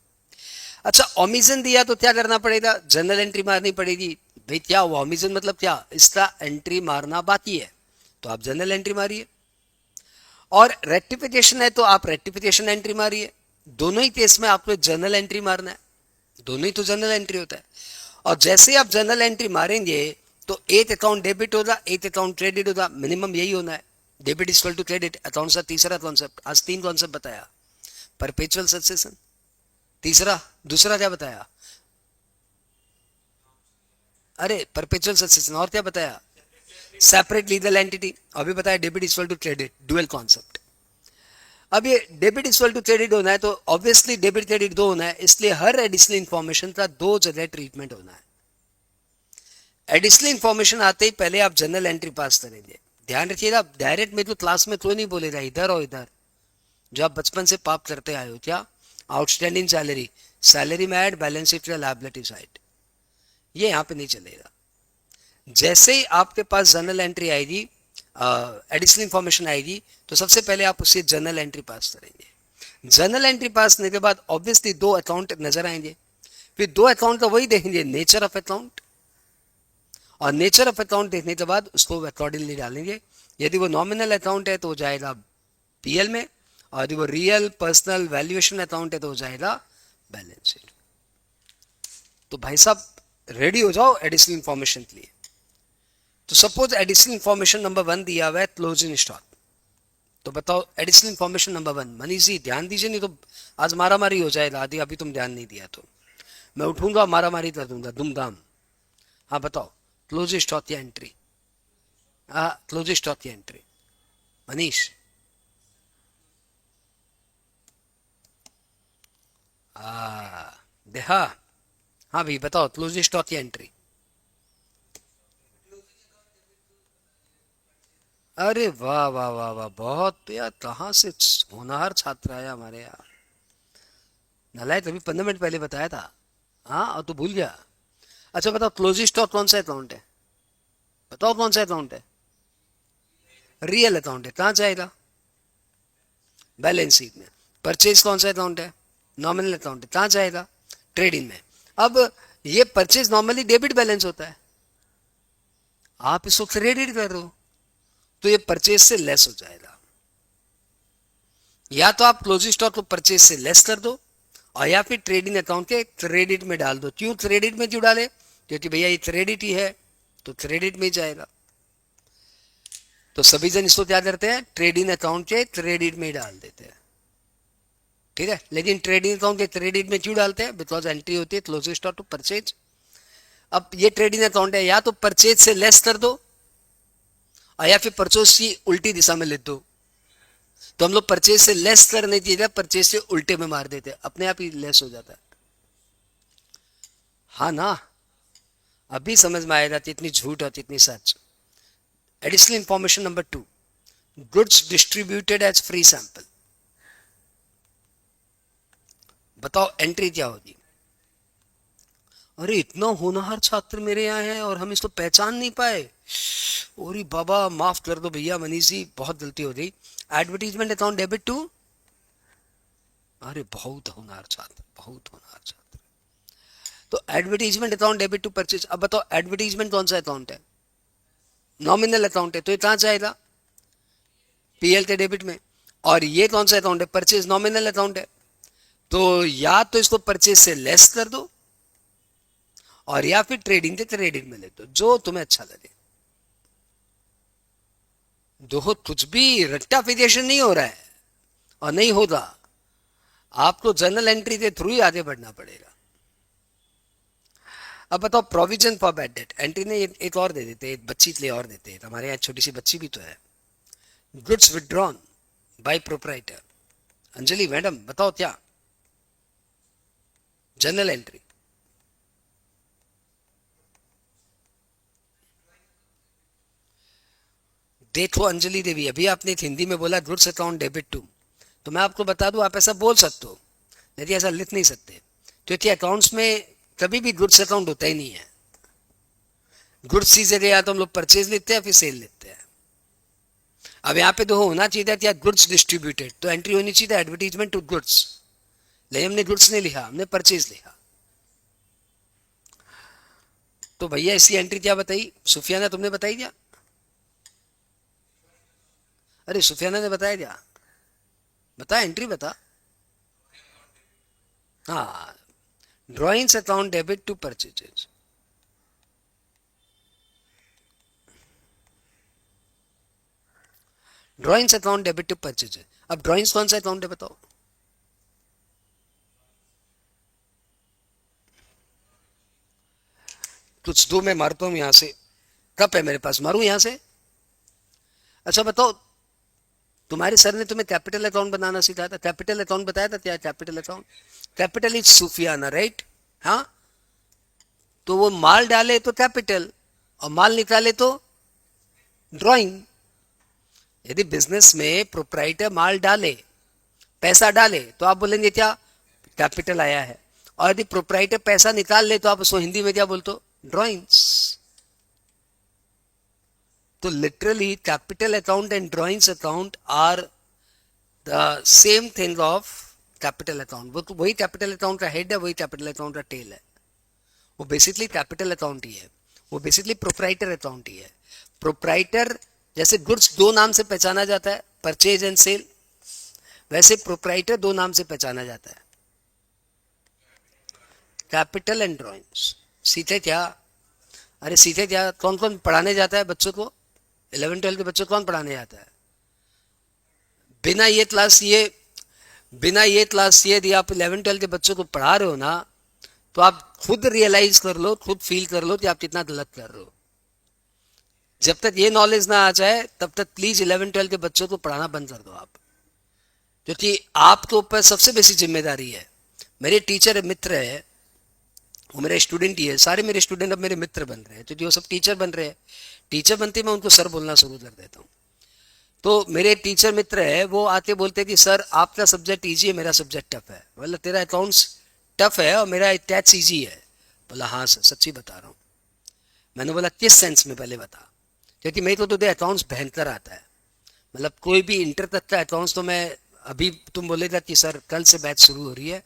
अच्छा, ओमिजन दिया तो क्या करना पड़ेगा? जनरल एंट्री मारनी पड़ेगी। भाई क्या हुआ? ओमिजन मतलब क्या? इसका एंट्री मारना बाकी है, तो आप जनरल एंट्री मारिए। और रेक्टिफिकेशन है तो आप रेक्टिफिकेशन एंट्री मारिए। दोनों ही केस में आपको जनरल एंट्री मारना है, दोनों ही तो जनरल एंट्री होता है। और जैसे ही आप जनरल एंट्री मारेंगे तो एक अकाउंट डेबिट होगा, एक अकाउंट क्रेडिट होगा, मिनिमम यही होना है। Debit is equal to credit. Account का तीसरा कॉन्सेप्ट, आज 3 कॉन्सेप्ट बताया। परपेचुअल सक्सेशन तीसरा, दूसरा क्या बताया? अरे परपेचुअल सक्सेशन, और क्या बताया? Separate legal entity. अभी बताया debit equal to credit, dual concept. अब ये डेबिट इक्वल टू क्रेडिट होना है तो ऑब्वियसली डेबिट क्रेडिट 2 होना है, इसलिए हर एडिशनल इंफॉर्मेशन का 2 जगह ट्रीटमेंट होना है। एडिशनल इंफॉर्मेशन आते ही पहले आप जनरल एंट्री पास करेंगे। ध्यान रखिएगा, डायरेक्ट में तो क्लास में कोई नहीं बोलेगा इधर और इधर, जो आप बचपन से पाप करते आए हो। क्या? आउटस्टैंडिंग सैलरी, सैलरी में ऐड, बैलेंस शीट या लायबिलिटी साइड, ये यहाँ पे नहीं चलेगा। जैसे ही आपके पास जनरल एंट्री आएगी, एडिशनल इंफॉर्मेशन आएगी, तो सबसे पहले आप उससे जनरल एंट्री पास करेंगे। जनरल एंट्री पास करने के बाद ऑब्वियसली 2 अकाउंट नजर आएंगे, फिर 2 अकाउंट का वही देखेंगे, नेचर ऑफ अकाउंट, और नेचर ऑफ अकाउंट देखने के बाद उसको अकॉर्डिंगली डालेंगे। यदि वो नॉमिनल अकाउंट है तो हो जाएगा पीएल में, और यदि वो रियल पर्सनल वैल्यूएशन अकाउंट है तो हो जाएगा बैलेंस शीट। तो भाई साहब रेडी हो जाओ एडिशनल इंफॉर्मेशन के लिए। तो सपोज एडिशनल इंफॉर्मेशन नंबर 1 दिया हुआ है क्लोजिंग स्टॉक, तो बताओ additional information number 1। Manish ji ध्यान दीजिए, नहीं तो आज मारा मारी हो जाएगा। आदि अभी तुम ध्यान नहीं दिया तो मैं उठूंगा, मारा मारी कर दूंगा धूमधाम। हाँ बताओ, क्लोज स्टॉक या एंट्री? हाँ क्लोज स्टॉक या एंट्री? मनीष देखा। हाँ भाई बताओ, क्लोजिंग स्टॉक की एंट्री। अरे वाह वाह वाह वाह, बहुत यार, कहाँ से होनहार छात्र आया हमारे यहाँ। नालायक, तभी 15 मिनट पहले बताया था। हाँ, और तू भूल गया। अच्छा बताओ, क्लोजिंग स्टॉक कौन सा अकाउंट है? बताओ कौन सा अकाउंट है? रियल अकाउंट है, कहाँ जाएगा? बैलेंस शीट में। परचेज कौन सा अकाउंट है? नॉमिनल अकाउंट है, कहाँ जाएगा? ट्रेडिंग में। अब ये परचेज नॉर्मली डेबिट बैलेंस होता है, आप इसको क्रेडिट कर रहे हो, तो ये परचेज से लेस हो जाएगा। या तो आप क्लोजिंग स्टॉक को परचेज से लेस कर दो, और या फिर ट्रेडिंग अकाउंट के क्रेडिट में डाल दो। क्यों क्रेडिट में क्यों डाले? क्योंकि भैया ये क्रेडिट ही है, तो क्रेडिट में ही जाएगा। तो सभी जन इसको क्या करते हैं? ट्रेडिंग अकाउंट के क्रेडिट में ही डाल देते हैं। ठीक है, लेकिन ट्रेडिंग अकाउंट के क्रेडिट में क्यों डालते हैं? बिकॉज एंट्री होती है क्लोजिंग स्टॉक टू परचेज। अब ये ट्रेडिंग अकाउंट है, या तो परचेज से लेस कर दो, और या फिर परचेज की उल्टी दिशा में ले दो। तो हम लोग परचेज से लेस कर नहीं देते, परचेज से उल्टे में मार देते, अपने आप ही लेस हो जाता है। हाँ ना, अभी समझ में आएगा कितनी झूठ और कितनी सच। Additional information number 2, goods distributed as free sample. बताओ एंट्री क्या होगी? अरे इतना होनहार छात्र मेरे यहाँ है और हम इसको पहचान नहीं पाए। ओरी बाबा, माफ कर दो भैया मनीष जी, बहुत गलती हो गई। Advertisement account debit to. अरे बहुत होनहार छात्र, बहुत होनहार छात्र। तो advertisement account debit to purchase. अब बताओ एडवर्टीजमेंट कौन सा अकाउंट है? नॉमिनल अकाउंट है, तो ये कहां जाएगा? पीएल के डेबिट में। और ये कौन सा अकाउंट है? परचेज नॉमिनल अकाउंट है। तो या तो इसको परचेज से लेस कर दो, और या फिर ट्रेडिंग के क्रेडिट में ले दो, जो तुम्हें अच्छा लगे। दो कुछ भी रट्टाफिकेशन नहीं हो रहा है, और नहीं होगा। आपको जर्नल एंट्री के थ्रू ही आगे बढ़ना पड़ेगा। अब बताओ provision for bad debt. Entry ने एक और दे देते, एक बच्ची के लिए और देते हैं, हमारे यहाँ छोटी सी बच्ची भी तो है। Goods withdrawn bye proprietor. Anjali madam बताओ क्या? Journal entry. देखो अंजलि देवी, अभी आपने हिंदी में बोला गुड्स अकाउंट डेबिट टू, तो मैं आपको बता दूं, आप ऐसा बोल सकते हो, लेकिन ऐसा लिख नहीं सकते, क्योंकि अकाउंट्स में कभी भी गुड्स अकाउंट होता ही नहीं है। गुड्स की जगह या तो हम लोग परचेज लेते हैं, फिर सेल लेते हैं। अब यहाँ पे तो होना चाहिए था गुड्स डिस्ट्रीब्यूटेड, तो एंट्री होनी चाहिए एडवर्टीजमेंट टू गुड्स, लेकिन हमने गुड्स नहीं लिखा, हमने परचेज लिखा। तो भैया इसकी एंट्री क्या बताई? सुफियाना तुमने बताई क्या? अरे सुफियाना ने बताया क्या? बता, एंट्री बता। हाँ, drawings account debit to purchases. Drawings account debit to purchases. अब ड्रॉइंग्स कौन सा अकाउंट है बताओ? कुछ दो, मैं मारता हूं यहां से। कप है मेरे पास, मारूं यहां से? अच्छा बताओ, तुम्हारे सर ने तुम्हें कैपिटल अकाउंट बनाना सिखाया था, कैपिटल अकाउंट बताया था क्या? कैपिटल अकाउंट, कैपिटल इज सुफियाना, राइट? हाँ, तो वो माल डाले तो कैपिटल, और माल निकाले तो ड्राइंग। यदि बिजनेस में प्रोप्राइटर माल डाले, पैसा डाले, तो आप बोलेंगे क्या? कैपिटल आया है। और यदि प्रोप्राइटर पैसा निकाल ले, तो आप उसको हिंदी में क्या बोलते हो? ड्राइंग्स। तो literally capital account and drawings account are the same thing of capital account. वो तो वही कैपिटल अकाउंट का हेड है, वही कैपिटल अकाउंट का टेल है। वो बेसिकली कैपिटल अकाउंट ही है, वो बेसिकली प्रोप्राइटर अकाउंट ही है। प्रोप्राइटर, जैसे गुड्स दो नाम से पहचाना जाता है, परचेज एंड सेल, वैसे प्रोप्राइटर दो नाम से पहचाना जाता है, कैपिटल एंड ड्राइंग्स। सीखे क्या? अरे सीखे क्या? कौन कौन पढ़ाने जाता है बच्चों को? 11 12 के बच्चों को कौन पढ़ाने जाता है? बिना ये क्लास ये बिना ये क्लास ये यदि आप 11 12 के बच्चों को पढ़ा रहे हो ना, तो आप खुद रियलाइज कर लो, खुद फील कर लो कि आप कितना गलत कर रहे हो। जब तक ये नॉलेज ना आ जाए, तब तक प्लीज 11 12 के बच्चों को पढ़ाना बंद कर दो आप, क्योंकि आपके ऊपर सबसे बेसी जिम्मेदारी है। मेरे टीचर मित्र है, वो मेरे स्टूडेंट ही है, सारे मेरे स्टूडेंट अब मेरे मित्र बन रहे हैं, तो जो सब टीचर बन रहे हैं, टीचर बनते मैं उनको सर बोलना शुरू कर देता हूँ। तो मेरे टीचर मित्र है, वो आके बोलते हैं कि सर आपका सब्जेक्ट इजी है, मेरा सब्जेक्ट टफ है। बोला तेरा अकाउंट्स टफ है और मेरा टैक्स इजी है। बोला हाँ सर, सच्ची बता रहा हूँ। मैंने बोला किस सेंस में, पहले बता। क्योंकि मेरे को तो तुझे अकाउंट्स भयंकर आता है, मतलब कोई भी इंटर तक का अकाउंट्स तो मैं, अभी तुम बोलेगा कि सर कल से बैच शुरू हो रही है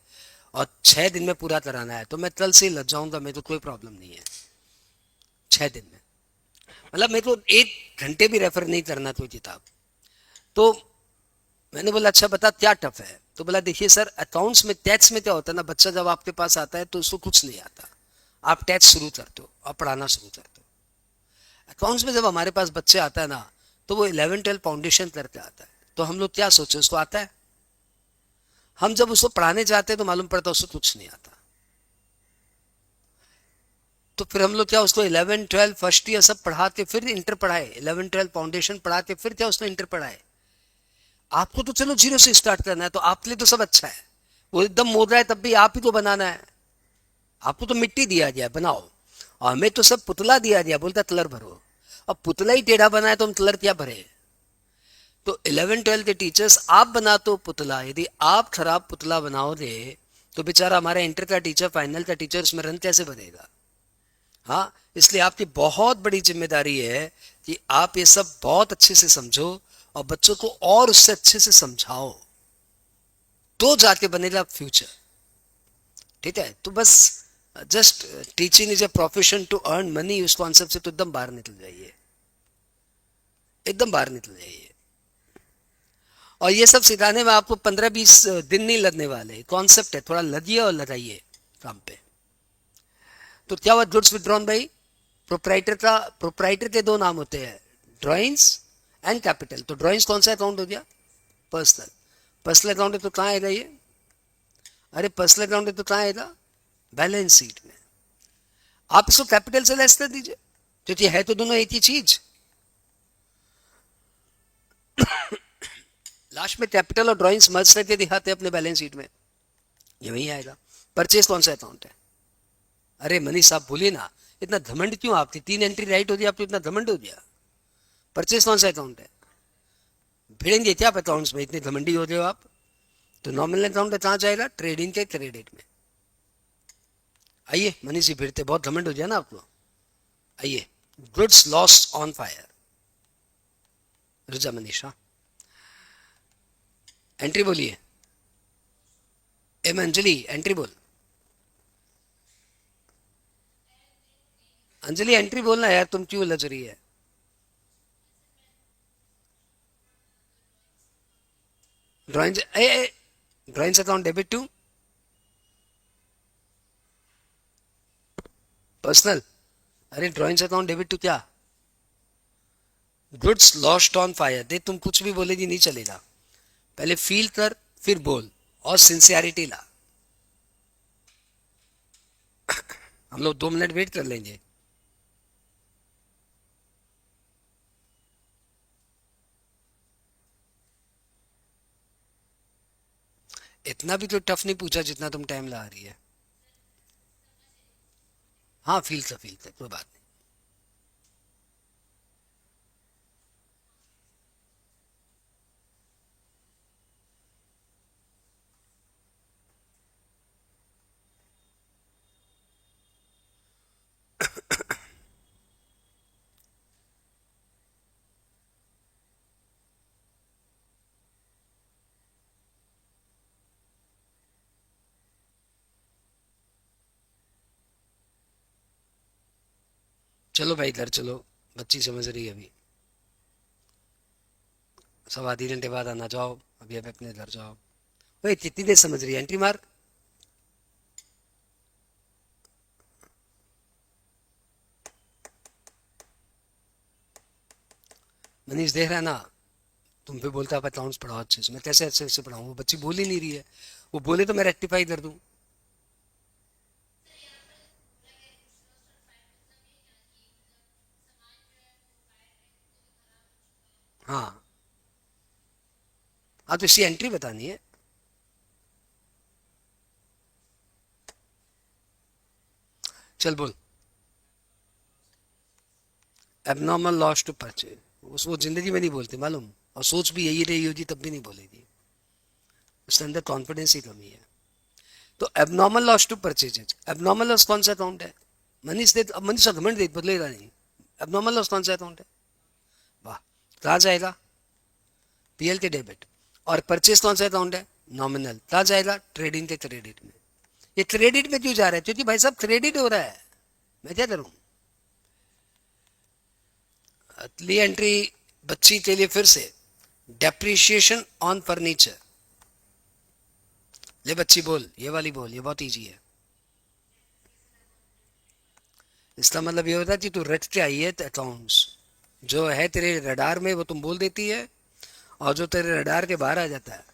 और 6 दिन में पूरा कराना है, तो मैं कल से ही लग जाऊंगा, मेरे तो कोई प्रॉब्लम नहीं है। 6 दिन में, मतलब मेरे को 1 घंटे भी रेफर नहीं करना कोई किताब। तो मैंने बोला अच्छा बता क्या टफ है। तो बोला देखिए सर, अकाउंट्स में टैक्स में क्या होता है ना, बच्चा जब आपके पास आता है तो उसको कुछ नहीं आता, आप टैक्स शुरू करते हो और पढ़ाना शुरू करते हो। अकाउंट्स में जब हमारे पास बच्चे आता है ना, तो वो 11-12 फाउंडेशन करके आता है, तो हम लोग क्या सोचे उसको आता है। हम जब उसको पढ़ाने जाते हैं तो मालूम पड़ता है उसको कुछ नहीं आता। तो फिर हम लोग क्या उसको 11-12 फर्स्ट ईयर सब पढ़ा के फिर इंटर पढ़ाए, 11-12 फाउंडेशन पढ़ा के फिर क्या उसको इंटर पढ़ाए। आपको तो चलो जीरो से स्टार्ट करना है, तो आपके लिए तो सब अच्छा है। वो एकदम मोड़ रहा है तब भी आप ही तो बनाना है। आपको तो मिट्टी दिया गया बनाओ, और हमें तो सब पुतला दिया गया, बोलता कलर भरो। अब पुतला ही टेढ़ा बनाए तो हम कलर क्या भरे। तो 11-12 के टीचर्स आप बनाते हो पुतला, यदि आप खराब पुतला बनाओगे तो बेचारा हमारा इंटर का टीचर, फाइनल का टीचर उसमें रन कैसे बनेगा। हाँ, इसलिए आपकी बहुत बड़ी जिम्मेदारी है कि आप ये सब बहुत अच्छे से समझो और बच्चों को और उससे अच्छे से समझाओ, तो जाके बनेगा फ्यूचर। ठीक है, तो बस just teaching is a profession to earn money, उस कॉन्सेप्ट से तो एकदम बाहर निकल जाइए, एकदम बाहर निकल जाइए। और ये सब सिखाने में आपको 15-20 दिन नहीं लगने वाले, कॉन्सेप्ट है, थोड़ा लगिए और लगाइए काम पे। तो क्या हुआ गुड्स विड्रॉन भाई, प्रोप्राइटर का, प्रोप्राइटर के दो नाम होते हैं, ड्रॉइंग्स एंड कैपिटल। तो ड्रॉइंग्स कौन सा अकाउंट हो गया, पर्सनल। पर्सनल अकाउंट है तो कहाँ आएगा ये, अरे पर्सनल अकाउंट है तो कहाँ आएगा, बैलेंस शीट में। आप इसको कैपिटल से लेस कर दीजिए, क्योंकि है तो दोनों एक ही चीज। लास्ट में कैपिटल और ड्राइंग्स मर्ज करके दिखाते हैं अपने बैलेंस शीट में, ये वही आएगा। परचेज कौन सा अकाउंट है, अरे मनीष साहब बोलिए ना, इतना घमंड क्यों, आपकी 3 एंट्री राइट हो गई, आपको इतना घमंड हो गया। परचेज कौन सा अकाउंट है, भिड़ेंगे क्या आप अकाउंट्स में, इतने घमंडी हो रहे हो आप। तो नॉमिनल अकाउंट कहाँ जाएगा, ट्रेडिंग के क्रेडिट में। आइए मनीष जी भिड़ते, बहुत घमंड हो गया ना आपको। आइए, goods lost on fire, Ruja Manisha entry बोलिए। एम अंजलि एंट्री बोल, अंजलि एंट्री बोलना यार, तुम क्यों लज रही है। Drawings, drawings account debit to personal, अरे ड्राइंग्स अकाउंट डेबिट टू क्या, गुड्स लॉस्ट ऑन फायर। देख तुम कुछ भी बोलेगी नहीं चलेगा, पहले फील कर फिर बोल, और सिंसियरिटी ला। हम लोग 2 मिनट वेट कर लेंगे। इतना भी तो टफ नहीं पूछा जितना तुम टाइम ला रही है। हाँ फील कर कोई बात नहीं। चलो भाई घर चलो, बच्ची समझ रही है अभी। 1.25 घंटे बाद आना, जाओ अभी अभी अपने घर जाओ। भाई कितनी देर समझ रही है, एंट्री मार। मनीष देख रहा है ना, तुम पे बोलता है अकाउंट्स पढ़ाओ अच्छे से, मैं कैसे अच्छे से पढ़ाऊँ, वो बच्ची बोल ही नहीं रही है। वो बोले तो मैं रेक्टिफाई कर दूँ। हाँ, हाँ तो इसकी एंट्री बतानी है। चल बोल। एबनॉर्मल लॉस टू परचेज, वो जिंदगी में नहीं बोलते मालूम, और सोच भी यही रही होगी तब भी नहीं बोलेगी, उसके अंदर कॉन्फिडेंस की कमी है। तो abnormal loss to purchases, abnormal loss कौन सा अकाउंट है? मनीष दे, अब मनीष घमंड दे बदलेगा नहीं। एबनॉर्मल लॉस कौन सा अकाउंट है? वाह, कहाँ जाएगा? पीएल के डेबिट। और परचेज कौन सा अकाउंट है? नॉमिनल। कहाँ जाएगा? ट्रेडिंग के क्रेडिट में। ये क्रेडिट में क्यों जा रहा है? क्योंकि भाई साहब क्रेडिट हो रहा है, मैं क्या करूं? अगली एंट्री बच्ची के लिए फिर से, डेप्रिशिएशन ऑन फर्नीचर। ले बच्ची बोल, ये वाली बोल, ये बहुत इजी है। इसका मतलब ये होता है कि तू रट के आई है अकाउंट्स, जो है तेरे रडार में वो तुम बोल देती है, और जो तेरे रडार के बाहर आ जाता है।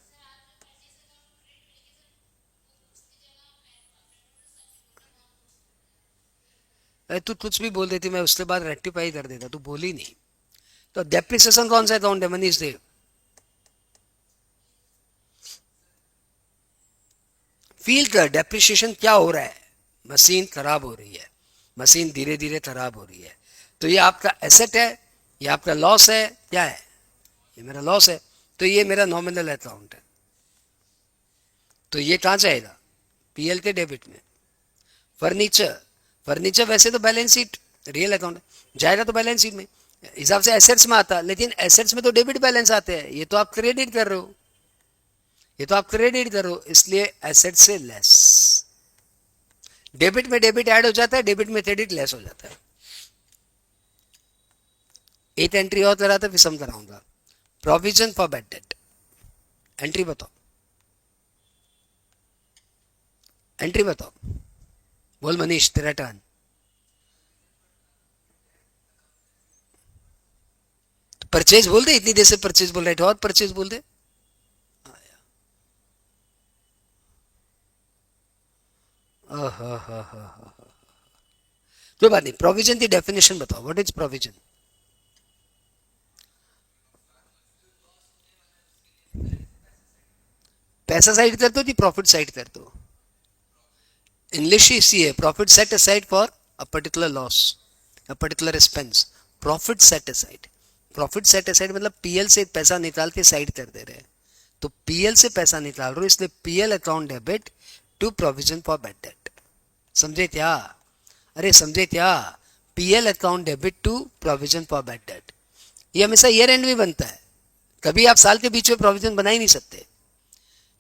अरे तू कुछ भी बोल देती, मैं उसके बाद रेक्टिफाई कर देता, तू बोली नहीं। तो डेप्रिसिएशन कौन सा अकाउंट है मनीष देव? फील कर, डेप्रिसिएशन क्या हो रहा है? मशीन खराब हो रही है, मशीन धीरे धीरे खराब हो रही है। तो ये आपका एसेट है, ये आपका लॉस है, क्या है? ये मेरा लॉस है। तो ये मेरा नॉमिनल अकाउंट है, तो ये कहाँ जाएगा? पीएल के डेबिट में। फर्नीचर, फर्नीचर वैसे तो बैलेंस शीट, रियल अकाउंट जाएगा तो बैलेंस शीट में हिसाब से एसेट्स में आता, लेकिन एसेट्स में तो डेबिट बैलेंस आते हैं, ये तो आप क्रेडिट कर रहे हो, ये तो आप क्रेडिट कर रहे हो, इसलिए एसेट से लेस। डेबिट में डेबिट ऐड हो जाता है, डेबिट में क्रेडिट लेस हो जाता है। एक एंट्री और कराता फिर सम कराऊंगा। Provision for bad debt, entry बताओ, एंट्री बताओ, बोल मनीष, तेरा टर्न। परचेज बोल दे, इतनी देर से परचेज बोल रहे थे, और परचेज बोल दे। कोई बात नहीं, प्रोविजन की डेफिनेशन बताओ, व्हाट इज प्रोविजन? पैसा साइड कर दो कि प्रॉफिट साइड कर दो? इंग्लिश ही इसी है, profit set aside for a particular loss, a particular expense. Profit set aside, profit set aside मतलब पीएल से पैसा निकाल के साइड कर दे रहे हैं। तो पीएल से पैसा निकाल रहे हो, इसलिए PL account debit to provision for bad debt. समझे क्या? अरे समझे क्या? PL account debit to provision for bad debt. ये हमेशा ईयर एंड में बनता है, कभी आप साल के बीच में प्रोविजन बना ही नहीं सकते,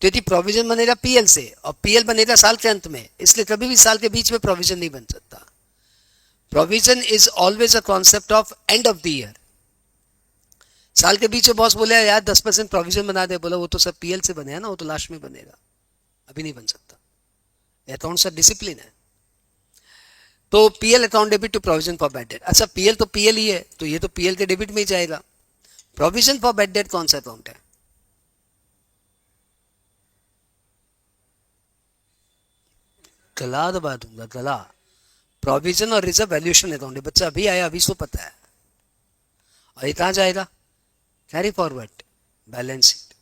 क्योंकि प्रोविजन बनेगा पीएल से और पीएल बनेगा साल के अंत में, इसलिए कभी भी साल के बीच में प्रोविजन नहीं बन सकता। Provision is always a concept of end of the year. साल के बीच में बॉस बोले यार 10% प्रोविजन बना दे, बोला वो तो सब पीएल से बने ना, वो तो लास्ट में बनेगा, अभी नहीं बन सकता। अकाउंट का डिसिप्लिन है। तो PL account debit to provision for bad debt. अच्छा पीएल तो पीएल ही है, तो ये तो पीएल के डेबिट में ही जाएगा। प्रोविजन फॉर बैड डेट कौन सा अकाउंट है? गला दबा दूंगा, गला। प्रोविजन और रिजर्व वैल्यूएशन अकाउंट है, बच्चा अभी आया, अभी इसको पता है। और ये कहाँ जाएगा? Carry forward, balance sheet,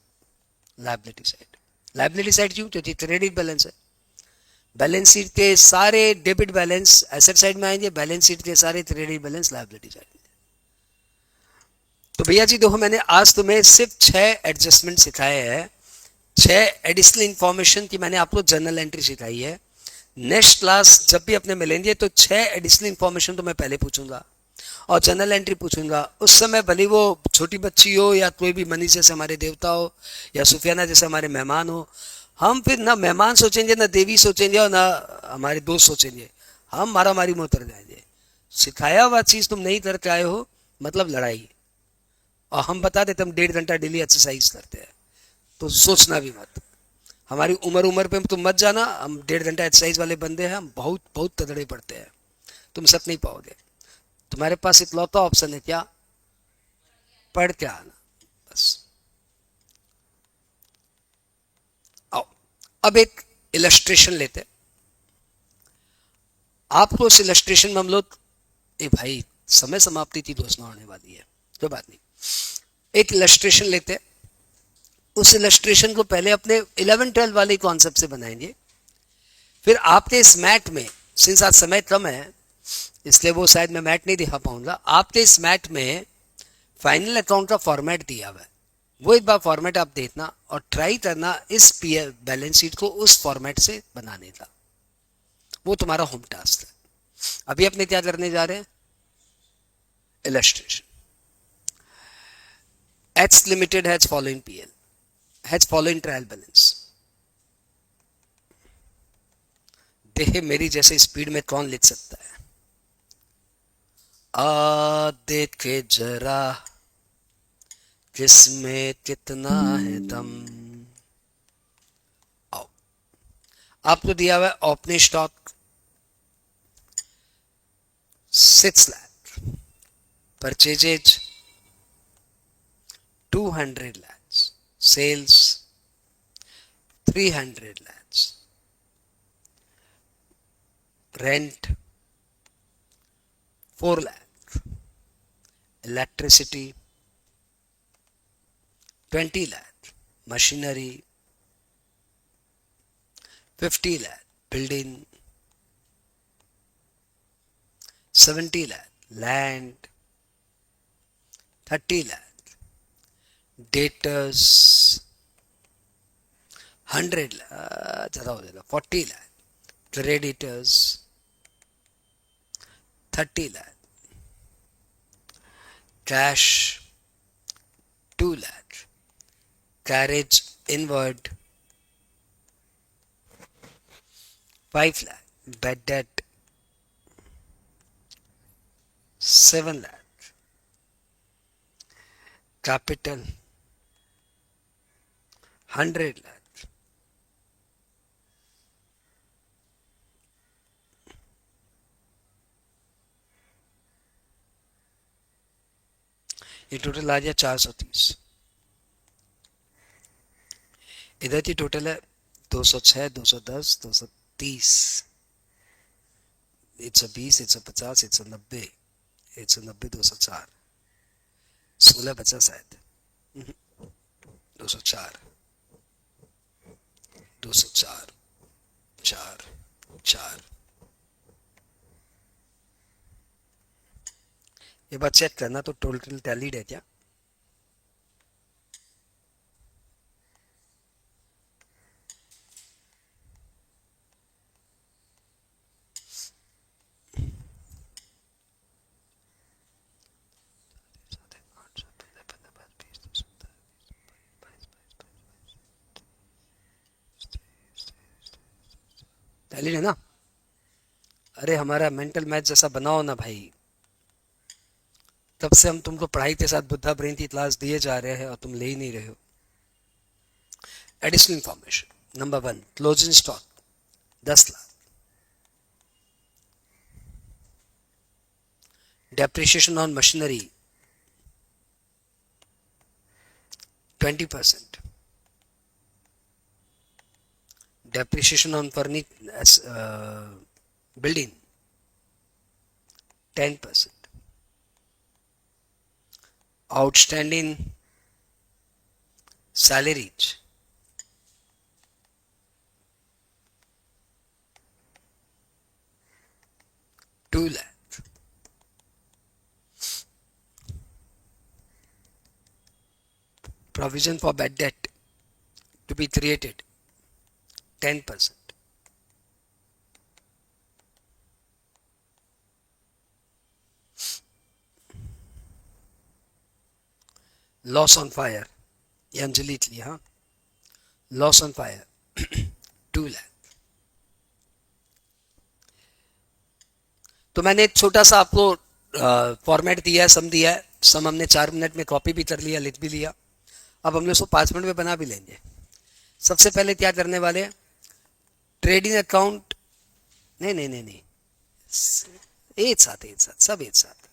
liability side. Liability side क्यों? क्योंकि क्रेडिट बैलेंस है। बैलेंस शीट के सारे डेबिट बैलेंस एसेट साइड में आएंगे, बैलेंस शीट के सारे क्रेडिट बैलेंस लायबिलिटी साइड में। तो भैया जी देखो, मैंने आज तुम्हें सिर्फ 6 एडजस्टमेंट सिखाए हैं, 6 एडिशनल इंफॉर्मेशन की मैंने आपको जर्नल एंट्री सिखाई है। नेक्स्ट क्लास जब भी अपने मिलेंगे तो 6 एडिशनल इंफॉर्मेशन तो मैं पहले पूछूंगा और जर्नल एंट्री पूछूंगा। उस समय भले वो छोटी बच्ची हो या कोई भी मनीष जैसे हमारे देवता हो या सुफियाना जैसे हमारे मेहमान हो, हम फिर ना मेहमान सोचेंगे, ना देवी सोचेंगे और ना हमारे दोस्त सोचेंगे, हम मारामारी में उतर जाएंगे। सिखाया हुआ चीज तुम नहीं करके आए हो मतलब लड़ाई। और हम बता देते हम 1.5 घंटा डेली एक्सरसाइज करते हैं, तो सोचना भी मत। हमारी उम्र उम्र पे तुम मत जाना, हम 1.5 घंटा एक्सरसाइज वाले बंदे हैं, हम बहुत बहुत तगड़े पड़ते हैं, तुम सक नहीं पाओगे। तुम्हारे पास इकलौता ऑप्शन है क्या? पढ़ के आना, बस। आओ अब एक इलस्ट्रेशन लेते। आपको इस इलस्ट्रेशन में हम लोग, ए भाई समय समाप्ति की घोषणा होने वाली है, कोई बात नहीं, एक इलस्ट्रेशन लेते। उस इलस्ट्रेशन को पहले अपने 11-12 वाले कॉन्सेप्ट से बनाएंगे, फिर आपके इस मैट में सिंस आज समय कम है इसलिए वो शायद मैं मैट नहीं दिखा पाऊंगा। आपके इस मैट में फाइनल अकाउंट का फॉर्मेट दिया हुआ है, वो एक बार फॉर्मेट आप देखना और ट्राई करना इस बैलेंस शीट को उस फॉर्मेट से बनाने का। वो तुम्हारा होम टास्क है। अभी अपने क्या करने जा रहे हैं, illustration. H Limited has following PL, has following trial balance। देखे मेरी जैसे स्पीड में कौन लिख सकता है। देखे जरा किसमें कितना है दम। आओ, आपको दिया हुआ है opening stock 6 lakh, purchases 200 lakhs, sales 300 lakhs, rent 4 lakh, electricity 20 lakh, machinery 50 lakh, building 70 lakh, land 30 lakh, debtors 100 lakh, ज़्यादा हो जाएगा 40 lakh, creditors 30 lakh, cash 2 lakh, carriage inward 5 lakh, bad debt 7 lakh, capital 100 lakh, ये total आ गया 430। इधर की total है 206, 210, 230, 120, 150, 190, 190, 204, 16 बचा शायद, 204, 204, 4, 4। ये बात चेक करना तो टोटल टैलीड है क्या। टैलीड है ना। अरे हमारा मेंटल मैथ जैसा बनाओ ना भाई। तब से हम तुमको पढ़ाई के साथ बुद्धा ब्रेन की क्लास दिए जा रहे हैं और तुम ले ही नहीं रहे हो। Additional information number 1, closing stock 10 lakh, depreciation on machinery 20%, depreciation on building 10%, outstanding salaries 2 lakh, provision for bad debt to be created 10%, loss on fire, ये अंजलि के लिए, हाँ, लॉस ऑन फायर 2 लाख। तो मैंने एक छोटा सा आपको फॉर्मेट दिया है, सम दिया है। सम हमने 4 मिनट में कॉपी भी कर लिया, लिख भी लिया। अब हम लोग उसको 5 मिनट में बना भी लेंगे। सबसे पहले क्या करने वाले हैं, ट्रेडिंग अकाउंट, नहीं नहीं नहीं नहीं, एक साथ सब एक साथ,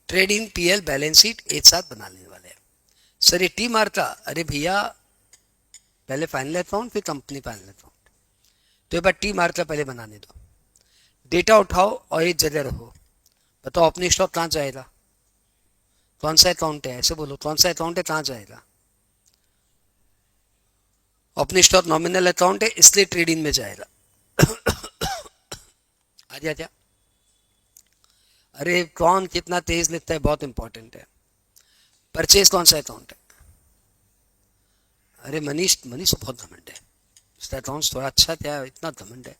ट्रेडिंग पीएल बैलेंस शीट एक साथ बनाने वाले हैं। सर ये टी मारता, अरे भैया पहले फाइनल अकाउंट फिर कंपनी फाइनल अकाउंट, तो एक बार टी मारता पहले बनाने दो। डेटा उठाओ और एक जगह रहो। बताओ ओपनिंग स्टॉक कहाँ जाएगा, कौन सा अकाउंट है, ऐसे बोलो कौन सा अकाउंट है, कहाँ जाएगा। ओपनिंग स्टॉक नॉमिनल अकाउंट है इसलिए ट्रेडिंग में जाएगा। आजा आजा। अरे कौन कितना तेज लिखता है बहुत इंपॉर्टेंट है। परचेज कौन सा अकाउंट है? अरे मनीष, मनीष तो बहुत घमंड है, उसका अकाउंट थोड़ा अच्छा क्या इतना घमंड है।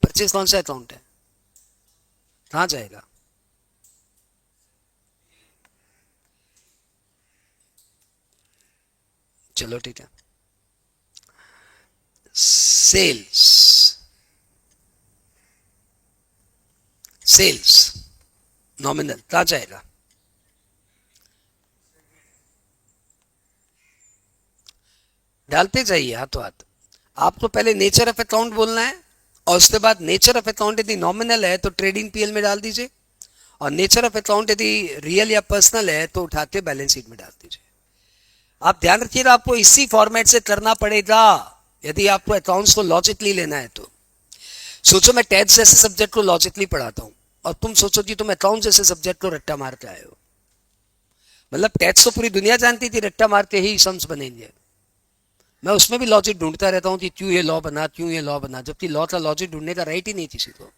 परचेज कौन सा अकाउंट है? कहाँ जाएगा? चलो ठीक है। सेल्स, सेल्स नॉमिनल कहाँ जाएगा? डालते जाइए हाथों हाथ। आपको पहले नेचर ऑफ अकाउंट बोलना है और उसके बाद नेचर ऑफ अकाउंट यदि नॉमिनल है तो ट्रेडिंग पीएल में डाल दीजिए, और नेचर ऑफ अकाउंट यदि रियल या पर्सनल है तो उठा के बैलेंस शीट में डाल दीजिए। आप ध्यान रखिएगा, आपको इसी फॉर्मेट से करना पड़ेगा यदि आपको अकाउंट्स को लॉजिकली लेना है तो। सोचो मैं टैक्स जैसे सब्जेक्ट को लॉजिकली पढ़ाता हूं और तुम सोचो कि तुम अकाउंट जैसे सब्जेक्ट को रट्टा मार के आए हो। मतलब टैक्स तो पूरी दुनिया जानती थी, रट्टा मार के ही सम्स बनेंगे। मैं उसमें भी लॉजिक ढूंढता रहता हूँ कि क्यों ये लॉ बना, क्यों ये लॉ बना, जबकि लॉ का लॉजिक ढूंढने का राइट ही नहीं किसी को।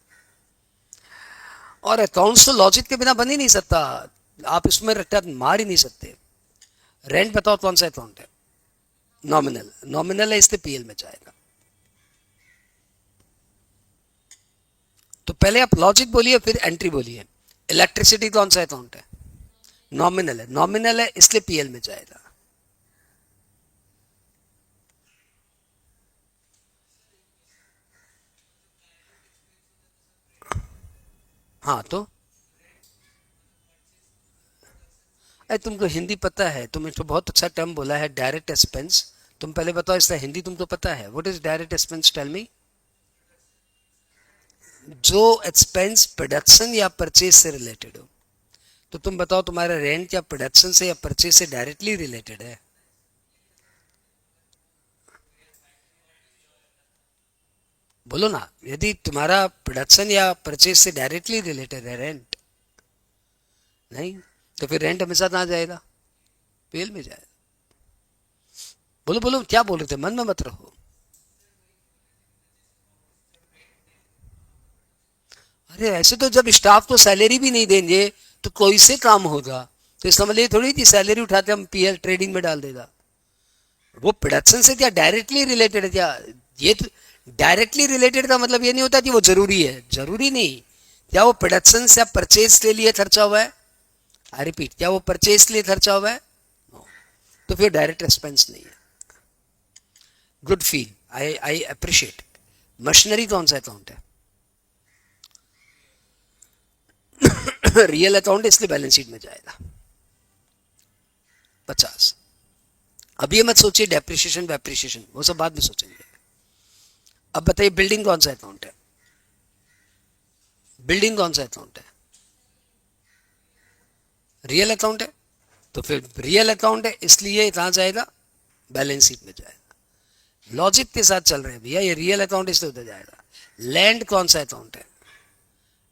और अकाउंट्स तो लॉजिक के बिना बन ही नहीं सकता, आप इसमें रट्टा मार ही नहीं सकते। रेंट बताओ कौन सा अकाउंट है? नॉमिनल, नॉमिनल है इसलिए पीएल में जाएगा। तो पहले आप लॉजिक बोलिए फिर एंट्री बोलिए। इलेक्ट्रिसिटी कौन सा अकाउंट है? नॉमिनल है, नॉमिनल है इसलिए पीएल में जाएगा। हाँ तो अरे तुमको हिंदी पता है, तुमने तो बहुत अच्छा टर्म बोला है डायरेक्ट एक्सपेंस। तुम पहले बताओ इसका हिंदी तुमको पता है? What is direct expense, tell me. जो एक्सपेंस प्रोडक्शन या परचेज से रिलेटेड हो। तो तुम बताओ तुम्हारा रेंट या प्रोडक्शन से या परचेज से डायरेक्टली रिलेटेड है? बोलो ना, यदि तुम्हारा प्रोडक्शन या परचेज से डायरेक्टली रिलेटेड है रेंट, नहीं तो फिर रेंट हमेशा कहाँ जाएगा? पेल में जाएगा। बोलो बोलो क्या बोल रहे थे, मन में मत रहो। अरे ऐसे तो जब स्टाफ को सैलरी भी नहीं देंगे तो कोई से काम होगा? तो इसका मतलब ये थोड़ी थी सैलरी उठाते हम पीएल ट्रेडिंग में डाल देगा। वो प्रोडक्शन से क्या डायरेक्टली रिलेटेड है क्या? ये तो डायरेक्टली रिलेटेड का मतलब ये नहीं होता कि वो जरूरी है, जरूरी नहीं। क्या वो प्रोडक्शन से परचेज के लिए खर्चा हुआ है? आई रिपीट, क्या वो परचेज के लिए खर्चा हुआ है? no. तो फिर डायरेक्ट एक्सपेंस नहीं है। Good feel, I appreciate. Machinery कौन सा अकाउंट है? रियल अकाउंट इसलिए बैलेंस शीट में जाएगा 50। अब ये मत सोचिए डेप्रिसिएशन वेप्रिसिएशन, वो सब बाद में सोचेंगे। अब बताइए बिल्डिंग कौन सा अकाउंट है? बिल्डिंग कौन सा अकाउंट है? रियल अकाउंट है। तो फिर रियल अकाउंट है इसलिए कहां जाएगा? बैलेंस शीट में जाएगा। लॉजिक के साथ चल रहे हैं भैया, ये रियल अकाउंट इसलिए उधर जाएगा। लैंड कौन सा अकाउंट है?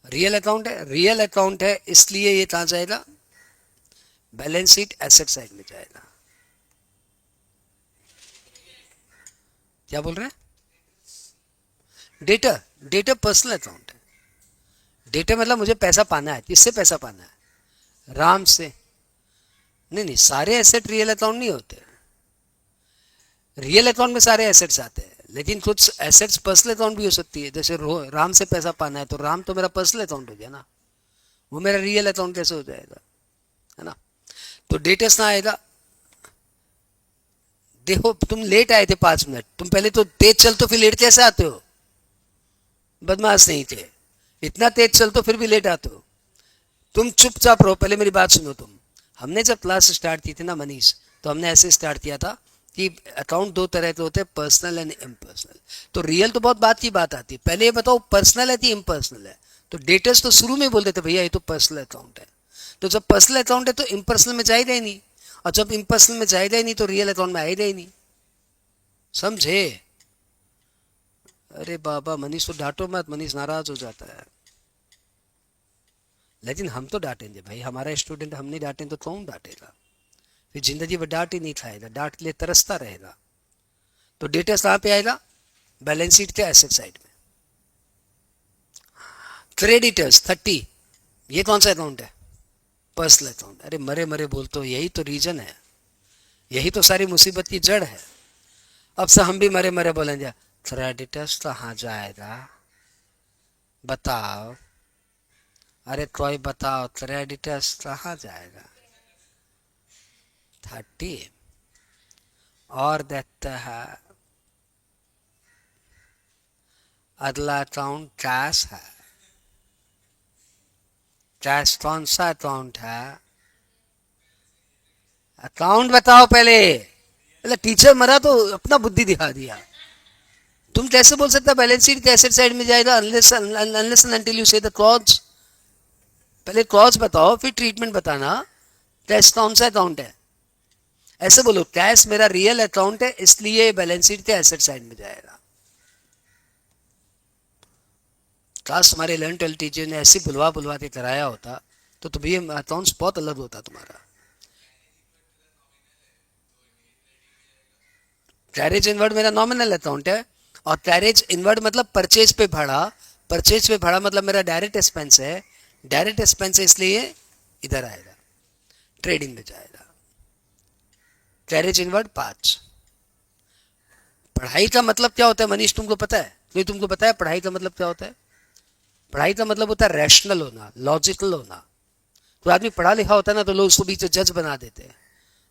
रियल अकाउंट है। रियल अकाउंट है इसलिए ये कहां जाएगा? बैलेंस शीट एसेट साइड में जाएगा। क्या बोल रहे हैं? डेटा, डेटा पर्सनल अकाउंट है। डेटा मतलब मुझे पैसा पाना है, किससे पैसा पाना है? राम से। नहीं नहीं, सारे एसेट रियल अकाउंट नहीं होते। रियल अकाउंट में सारे एसेट्स आते हैं, लेकिन कुछ एसेट्स पर्सनल अकाउंट भी हो सकती है। जैसे राम से पैसा पाना है तो राम तो मेरा पर्सनल अकाउंट हो गया ना, वो मेरा रियल अकाउंट कैसे हो जाएगा? है ना। तो डेटस ना आएगा। देखो तुम लेट आए थे 5 मिनट, तुम पहले तो तेज चल तो फिर लेट कैसे आते हो? बदमाश नहीं थे, इतना तेज चल तो फिर भी लेट आते हो। तुम चुपचाप रहो, पहले मेरी बात सुनो। तुम, हमने जब क्लास स्टार्ट की थी ना मनीष, तो हमने ऐसे स्टार्ट किया था कि अकाउंट दो तरह के होते हैं, पर्सनल एंड इम्पर्सनल। तो रियल तो बहुत बात की बात आती है, पहले ये बताओ पर्सनल है कि इम्पर्सनल है? तो डेटर्स तो शुरू में बोल देते भैया ये तो पर्सनल अकाउंट है। तो जब पर्सनल अकाउंट है तो इम्पर्सनल में जाएगा ही नहीं, और जब इम्पर्सनल में जाएगा ही नहीं तो रियल अकाउंट में आएगा ही नहीं। समझे? अरे बाबा मनीष तो डांटो मत, मनीष नाराज हो जाता है। लेकिन हम तो डांटेंगे भाई, हमारा स्टूडेंट हम नहीं डांटें तो कौन डांटेगा? फिर जिंदगी में डांट ही नहीं खाएगा, डांट के लिए तरसता रहेगा। तो डेटा कहाँ पे आएगा? बैलेंस शीट के एसेट साइड में। क्रेडिटर्स 30, ये कौन सा अकाउंट है? Personal account. अरे मरे मरे बोल, तो यही तो रीजन है, यही तो सारी मुसीबत की जड़ है। अब से हम भी मरे मरे बोलेंगे क्रेडिटर्स कहाँ जाएगा, बताओ, अरे कोई बताओ क्रेडिटर्स कहाँ जाएगा? 30। और देखते हैं अगला अकाउंट कैश है। कैश कौन सा अकाउंट है? अकाउंट बताओ पहले। मतलब टीचर मरा तो अपना बुद्धि दिखा दिया। तुम कैसे बोल सकते बैलेंस शीट के एसेट साइड में जाएगा अनलेस एंड अनटिल यू से द कॉज। पहले कॉज बताओ फिर ट्रीटमेंट बताना। कैश कौन सा अकाउंट है? ऐसे बोलो कैश मेरा रियल अकाउंट है इसलिए बैलेंस शीट के एसेट साइड में जाएगा। काश हमारे लर्न ट्वेल्थ टीचर ने ऐसे बुलवा के कराया होता तो भी अकाउंट्स बहुत अलग होता तुम्हारा। कैरेज इनवर्ड मेरा नॉमिनल अकाउंट है और कैरेज इनवर्ड मतलब परचेज पे भाड़ा। परचेज पे भाड़ा मतलब मेरा डायरेक्ट एक्सपेंस है। डायरेक्ट एक्सपेंस है इसलिए इधर आएगा, ट्रेडिंग में जाएगा। Carriage inward 5। पढ़ाई का मतलब क्या होता है मनीष, तुमको पता है? नहीं तुमको पता है पढ़ाई का मतलब क्या होता है? पढ़ाई का मतलब होता है रैशनल होना, लॉजिकल होना। कोई आदमी पढ़ा लिखा होता है ना तो लोग उसको बीच में जज बना देते हैं।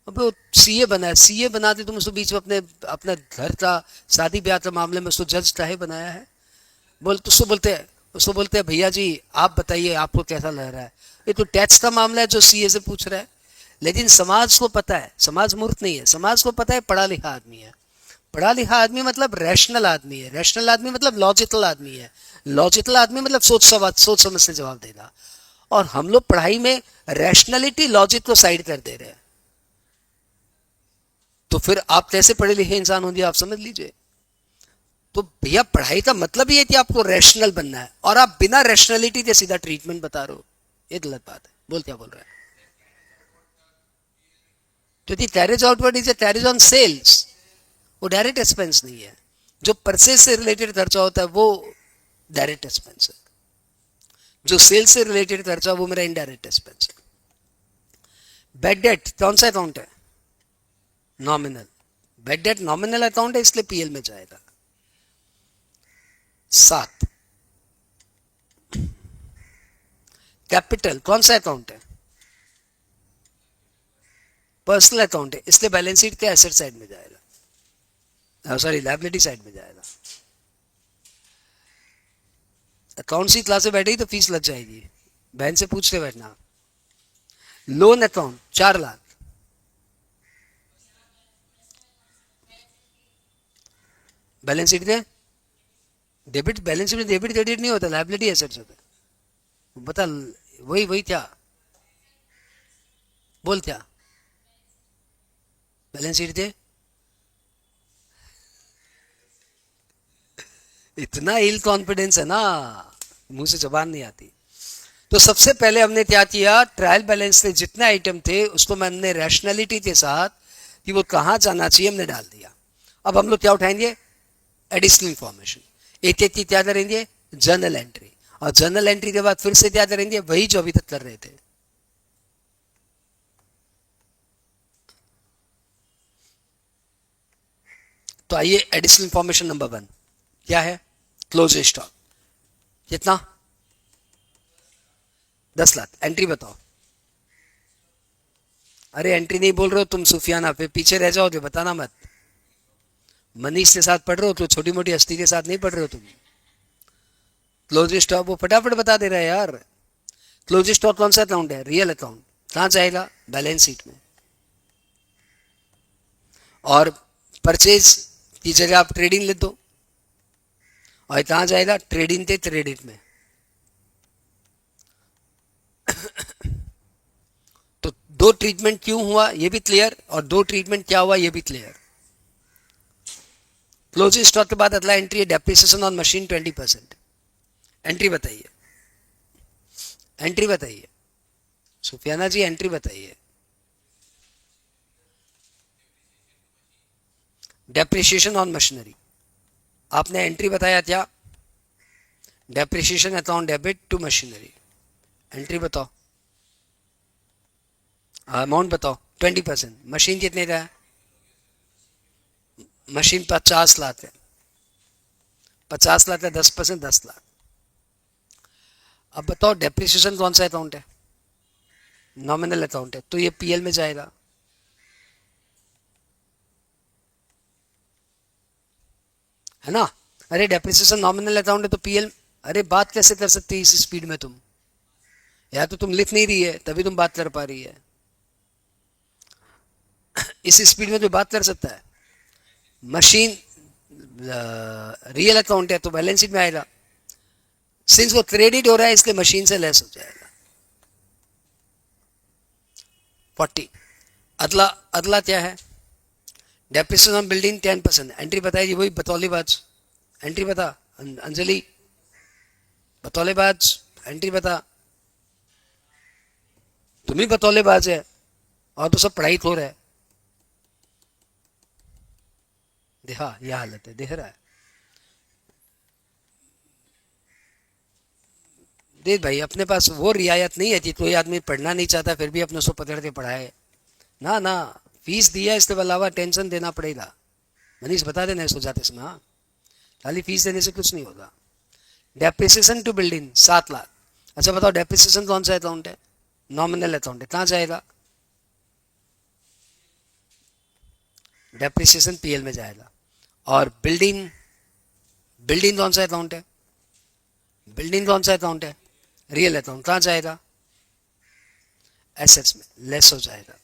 अब वो सीए बना है, सीए बना दे तुम उसको बीच में अपने अपने घर का शादी ब्याह के मामले में उसको जज काहे बनाया है? बोल तो उसको बोलते हैं भैया जी आप बताइए आपको कैसा लग रहा है? ये तो टैक्स का मामला है जो सीए से पूछ रहा है। लेकिन समाज को पता है, समाज मूर्ख नहीं है, समाज को पता है पढ़ा लिखा आदमी है। पढ़ा लिखा आदमी मतलब रैशनल आदमी है, रैशनल आदमी मतलब लॉजिकल आदमी है, लॉजिकल आदमी मतलब सोच समझ से जवाब देगा। और हम लोग पढ़ाई में रैशनलिटी लॉजिक को साइड कर दे रहे हैं। तो फिर आप कैसे पढ़े लिखे इंसान होंगे आप समझ लीजिए। तो भैया पढ़ाई का मतलब ही है कि आपको रैशनल बनना है और आप बिना रैशनलिटी के सीधा ट्रीटमेंट बता रहे हो, ये गलत बात है। बोल क्या बोल रहा है? क्योंकि carriage outward is a carriage on sales, वो डायरेक्ट एक्सपेंस नहीं है। जो परचेज से रिलेटेड खर्चा होता है वो डायरेक्ट एक्सपेंस है, जो सेल्स से रिलेटेड खर्चा वो मेरा इनडायरेक्ट एक्सपेंस है। बैड डेट कौन सा अकाउंट है? Nominal. Bad debt nominal account है इसलिए पीएल में जाएगा। 7 कैपिटल कौन सा अकाउंट है? पर्सनल अकाउंट है इसलिए बैलेंस शीट के एसेट साइड में जाएगा, सॉरी लायबिलिटी साइड में जाएगा। अकाउंट सी क्लास में बैठेगी तो फीस लग जाएगी, बहन से पूछते बैठना। Loan account 4 lakh, balance sheet के डेबिट, बैलेंस शीट में डेबिट क्रेडिट नहीं होता, लायबिलिटी एसेट्स होता है। बता वही वही क्या बोल क्या बैलेंस शीट थे? इतना इल कॉन्फिडेंस है ना, मुंह से जबान नहीं आती। तो सबसे पहले हमने क्या किया, ट्रायल बैलेंस से जितने आइटम थे उसको हमने रैशनैलिटी के साथ कि वो कहाँ जाना चाहिए हमने डाल दिया। अब हम लोग क्या उठाएंगे? Additional information. एक एक की क्या करेंगे? Journal entry. और जर्नल एंट्री के बाद फिर से क्या करेंगे? वही जो अभी तक कर रहे थे। तो आइए एडिशनल इंफॉर्मेशन नंबर 1 क्या है? क्लोज स्टॉक कितना? 10 लाख। एंट्री बताओ। अरे एंट्री नहीं बोल रहे हो तुम सुफियाना, पे पीछे रह जाओगे, बताना मत। मनीष के साथ पढ़ रहे हो तो छोटी मोटी हस्ती के साथ नहीं पढ़ रहे हो तुम। क्लोज स्टॉक वो फटाफट बता दे रहा है यार। क्लोज स्टॉक कौन सा अकाउंट है? Real account. कहां जाएगा? बैलेंस शीट में। और परचेज की जगह आप ट्रेडिंग लिख दो, और कहां जाएगा? ट्रेडिंग के क्रेडिट में। तो दो ट्रीटमेंट क्यों हुआ ये भी क्लियर, और दो ट्रीटमेंट क्या हुआ ये भी क्लियर। क्लोजिंग स्टॉक के बाद अगला एंट्री है डेप्रिसिएशन ऑन मशीन 20%। एंट्री बताइए, एंट्री बताइए सुफियाना जी, एंट्री बताइए। डेप्रिसिएशन ऑन मशीनरी आपने एंट्री बताया क्या? Depreciation account debit to machinery, entry बताओ, अमाउंट बताओ। 20%। मशीन कितने का है? मशीन 50 लाख है, 50 लाख है, 10%, 10 लाख। अब बताओ डेप्रिसिएशन कौन सा अकाउंट है? नॉमिनल अकाउंट है, तो ये पीएल में जाएगा। है ना? अरे डेप्रिसिएशन नॉमिनल अकाउंट है तो पीएल। अरे बात कैसे कर सकते हैं इस स्पीड में तुम? या तो तुम लिख नहीं रही है तभी तुम बात कर पा रही है। इस स्पीड में तो बात कर सकता है। मशीन रियल अकाउंट है तो बैलेंस शीट में आएगा। सिंस वो क्रेडिट हो रहा है इसलिए मशीन से लेस हो जाएगा 40। अगला अगला क्या है? Depreciation on building 10%। एंट्री बताइए वही बतौलेबाज। एंट्री बता अंजलि, बतौलेबाज एंट्री बता। तुम ही बतौलेबाज है और तो सब पढ़ाई खो रहा है। देखा यह हालत है, देख रहा है। देख भाई अपने पास वो रियायत नहीं है कि कोई आदमी पढ़ना नहीं चाहता फिर भी अपने उसको पकड़ के पढ़ाए। ना ना, फीस दिया इसके अलावा टेंशन देना पड़ेगा। मनीष बता देना इसको जाते समय। हाँ, खाली फीस देने से कुछ नहीं होगा। Depreciation to building 7 lakh. अच्छा बताओ डेप्रिसिएशन कौन सा अकाउंट है? नॉमिनल अकाउंट है, कहाँ जाएगा? डेप्रिसिएशन पीएल में जाएगा। और बिल्डिंग, बिल्डिंग कौन सा अकाउंट है? बिल्डिंग कौन सा अकाउंट है? रियल अकाउंट, कहाँ जाएगा? एसेट्स में, लेस हो जाएगा।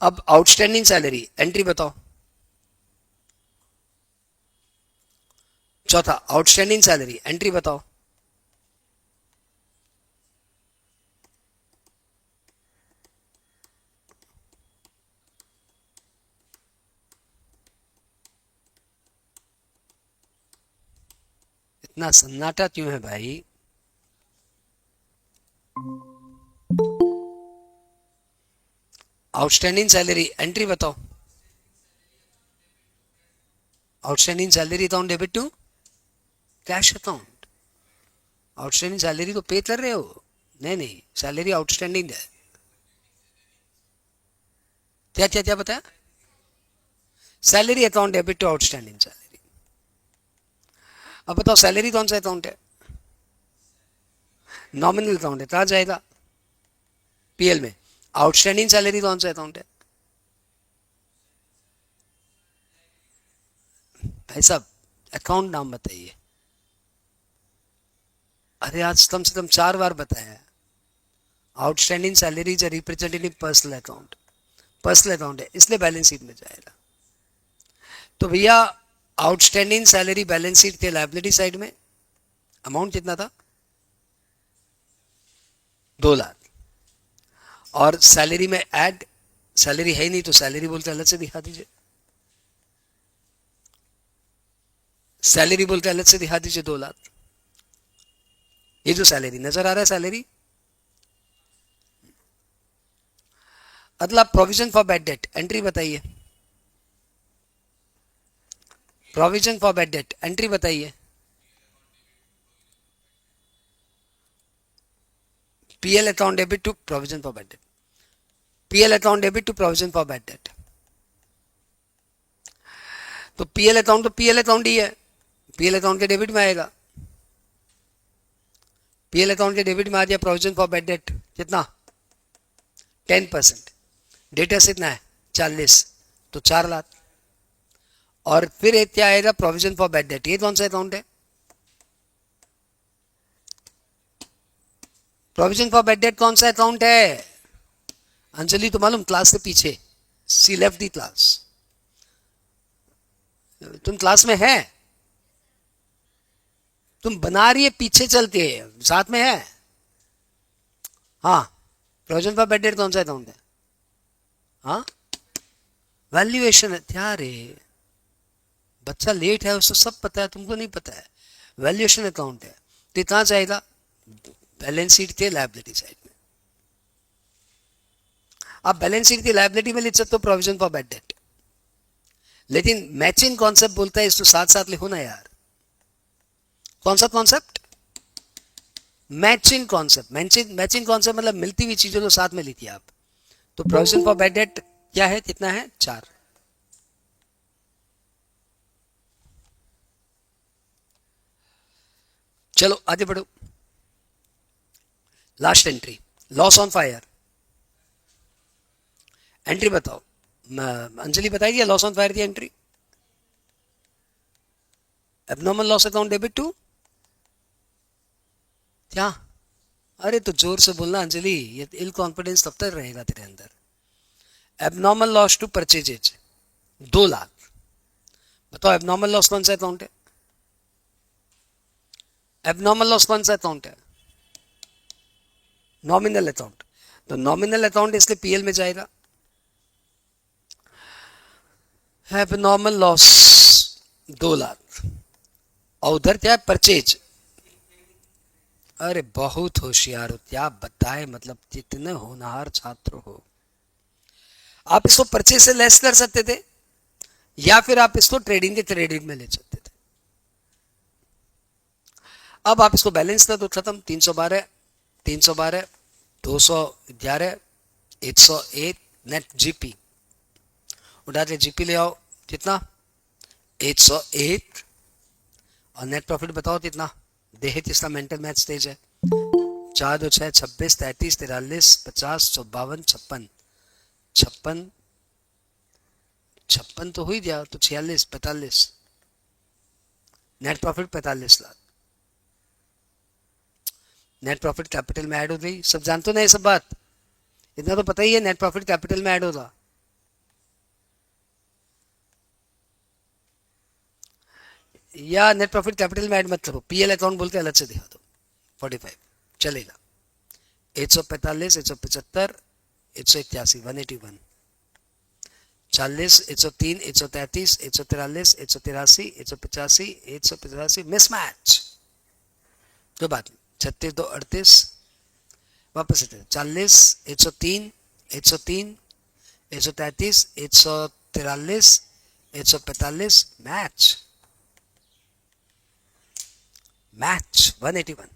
अब आउटस्टैंडिंग सैलरी, एंट्री बताओ। चौथा आउटस्टैंडिंग सैलरी, एंट्री बताओ। इतना सन्नाटा क्यों है भाई? आउटस्टैंडिंग सैलरी, एंट्री बताओ। Outstanding salary account debit to cash account. Outstanding salary तो पे कर रहे हो? नहीं नहीं, सैलरी आउटस्टैंडिंग है। क्या क्या क्या बताया? Salary account debit to outstanding salary. अब बताओ सैलरी कौन सा अकाउंट है? नॉमिनल अकाउंट है, कहाँ जाएगा? पीएल में। आउटस्टैंडिंग सैलरी कौन सा अकाउंट है? भाई साहब अकाउंट नाम बताइए। अरे आज कम से कम 4 बार बताया। Outstanding salary is representative personal account, personal account है इसलिए बैलेंस शीट में जाएगा। तो भैया आउटस्टैंडिंग सैलरी बैलेंस शीट के लायबिलिटी साइड में अमाउंट कितना था? 2 लाख। और सैलरी में ऐड, सैलरी है ही नहीं तो सैलरी बोलते अलग से दिखा दीजिए। सैलरी बोलते अलग से दिखा दीजिए 2 लाख। ये जो सैलरी नजर आ रहा है सैलरी। अगला provision for bad debt, entry बताइए। Provision for bad debt, entry बताइए। PL account debit to provision for bad debt. PL account debit to provision for bad debt. तो पीएल अकाउंट ही है, पीएल अकाउंट के debit में आएगा। PL account के debit में आ गया प्रोविजन फॉर बैड डेट कितना? 10%। डेटा से कितना है? 40, तो 4 लाख। और फिर एक क्या आएगा? Provision for bad debt. ये कौन सा अकाउंट है? प्रोविजन फॉर बैड डेट कौन सा अकाउंट है? अंजलि तो मालूम क्लास से पीछे, सी लेफ्ट दी क्लास। तुम क्लास में है? तुम बना रही है पीछे चलते साथ में है। हाँ, प्रोविजन फॉर बैड डेट कौन सा अकाउंट है? हाँ, वैल्यूएशन है क्या रे? बच्चा लेट है उसको सब पता है, तुमको नहीं पता है। वैल्यूएशन अकाउंट है तो इतना जाएगा बैलेंस शीट के लायबिलिटी साइड में। आप बैलेंस शीट की लायबिलिटी में लिख सकते हो प्रोविजन फॉर बैड डेट, लेकिन मैचिंग कॉन्सेप्ट बोलता है इसको साथ साथ लिखो ना यार। कौन सा concept? Matching concept. Matching concept मतलब मिलती हुई चीजों को साथ में लिखिए आप। तो प्रोविजन फॉर बैड डेट क्या है, कितना है, 4। चलो आगे बढ़ो। Last entry, loss on fire. Entry बताओ, अंजलि बताएगी लॉस ऑन फायर की entry. Abnormal loss account debit to क्या? अरे तो जोर से बोलना अंजलि, ये इल कॉन्फिडेंस तब तक रहेगा तेरे अंदर। Abnormal loss to purchases 2 lakh. बताओ एबनॉर्मल लॉस कौन सा अकाउंट है? एबनॉर्मल लॉस कौन सा अकाउंट है? Nominal account. तो नॉमिनल अकाउंट इसलिए पीएल में जाएगा। एबनॉर्मल लॉस 2 लाख और उधर क्या है, परचेज। अरे बहुत होशियार हो, क्या बताए, मतलब कितने होनहार छात्र हो। आप इसको परचेज से लेस कर सकते थे या फिर आप इसको ट्रेडिंग के क्रेडिट में ले सकते थे। अब आप इसको बैलेंस कर दो, खत्म। 312, 312, 211, 101 नेट जीपी उठा के जीपी ले आओ, कितना, 101। और नेट प्रॉफिट बताओ कितना। देहे किसका मेंटल मैथ स्टेज है। 4 2 6 26 33 43 50 52 56 56 56 तो हो ही गया, तो 46 45। Net profit 45 lakh. Net profit capital में ऐड हो गई। सब जानते हो ना ये सब बात, इतना तो पता ही है नेट प्रॉफिट कैपिटल में ऐड होगा। या नेट प्रॉफिट कैपिटल में ऐड मत करो, पीएल अकाउंट बोल के अलग से दिखा दो। 45 चलेगा। 145, 175, 181, 181, 40, 103, 133, 143, 183, 185, 185, मिसमैच। कोई बात नहीं। 36 2 38, वापस 40, 103, 103, 133, 143, 145, मैच। मैच 181।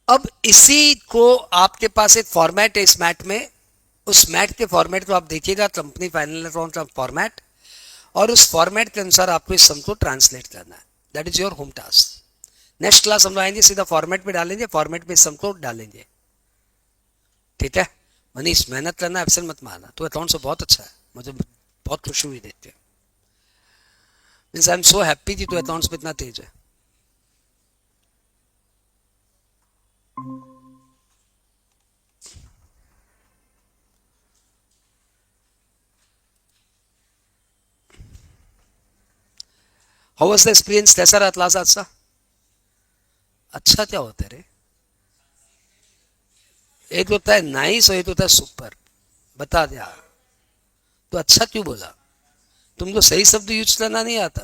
अब इसी को आपके पास एक फॉर्मेट है इस मैट में, उस मैट के फॉर्मेट को आप देखिएगा, कंपनी फाइनल अकाउंट का फॉर्मेट, और उस फॉर्मेट के अनुसार आपको इस सम को ट्रांसलेट करना है। That is your home task. Next class हम लोग आएंगे सीधा फॉर्मेट में डालेंगे, फॉर्मेट में इस सम को डालेंगे, ठीक है। मनीष मेहनत करना, एब्सेंट मत मारना। तो अकाउंट से बहुत अच्छा है, मुझे बहुत खुशी हुई देखते। Means I am so happy कि तू अकाउंट्स में इतना तेज है। हाउ वाज द एक्सपीरियंस, कैसा रहा क्लास आज का? अच्छा क्या होता है रे? एक होता है नाइस और एक होता है सुपर। बता दे यार, तो अच्छा क्यों बोला? तुमको सही शब्द यूज करना नहीं आता।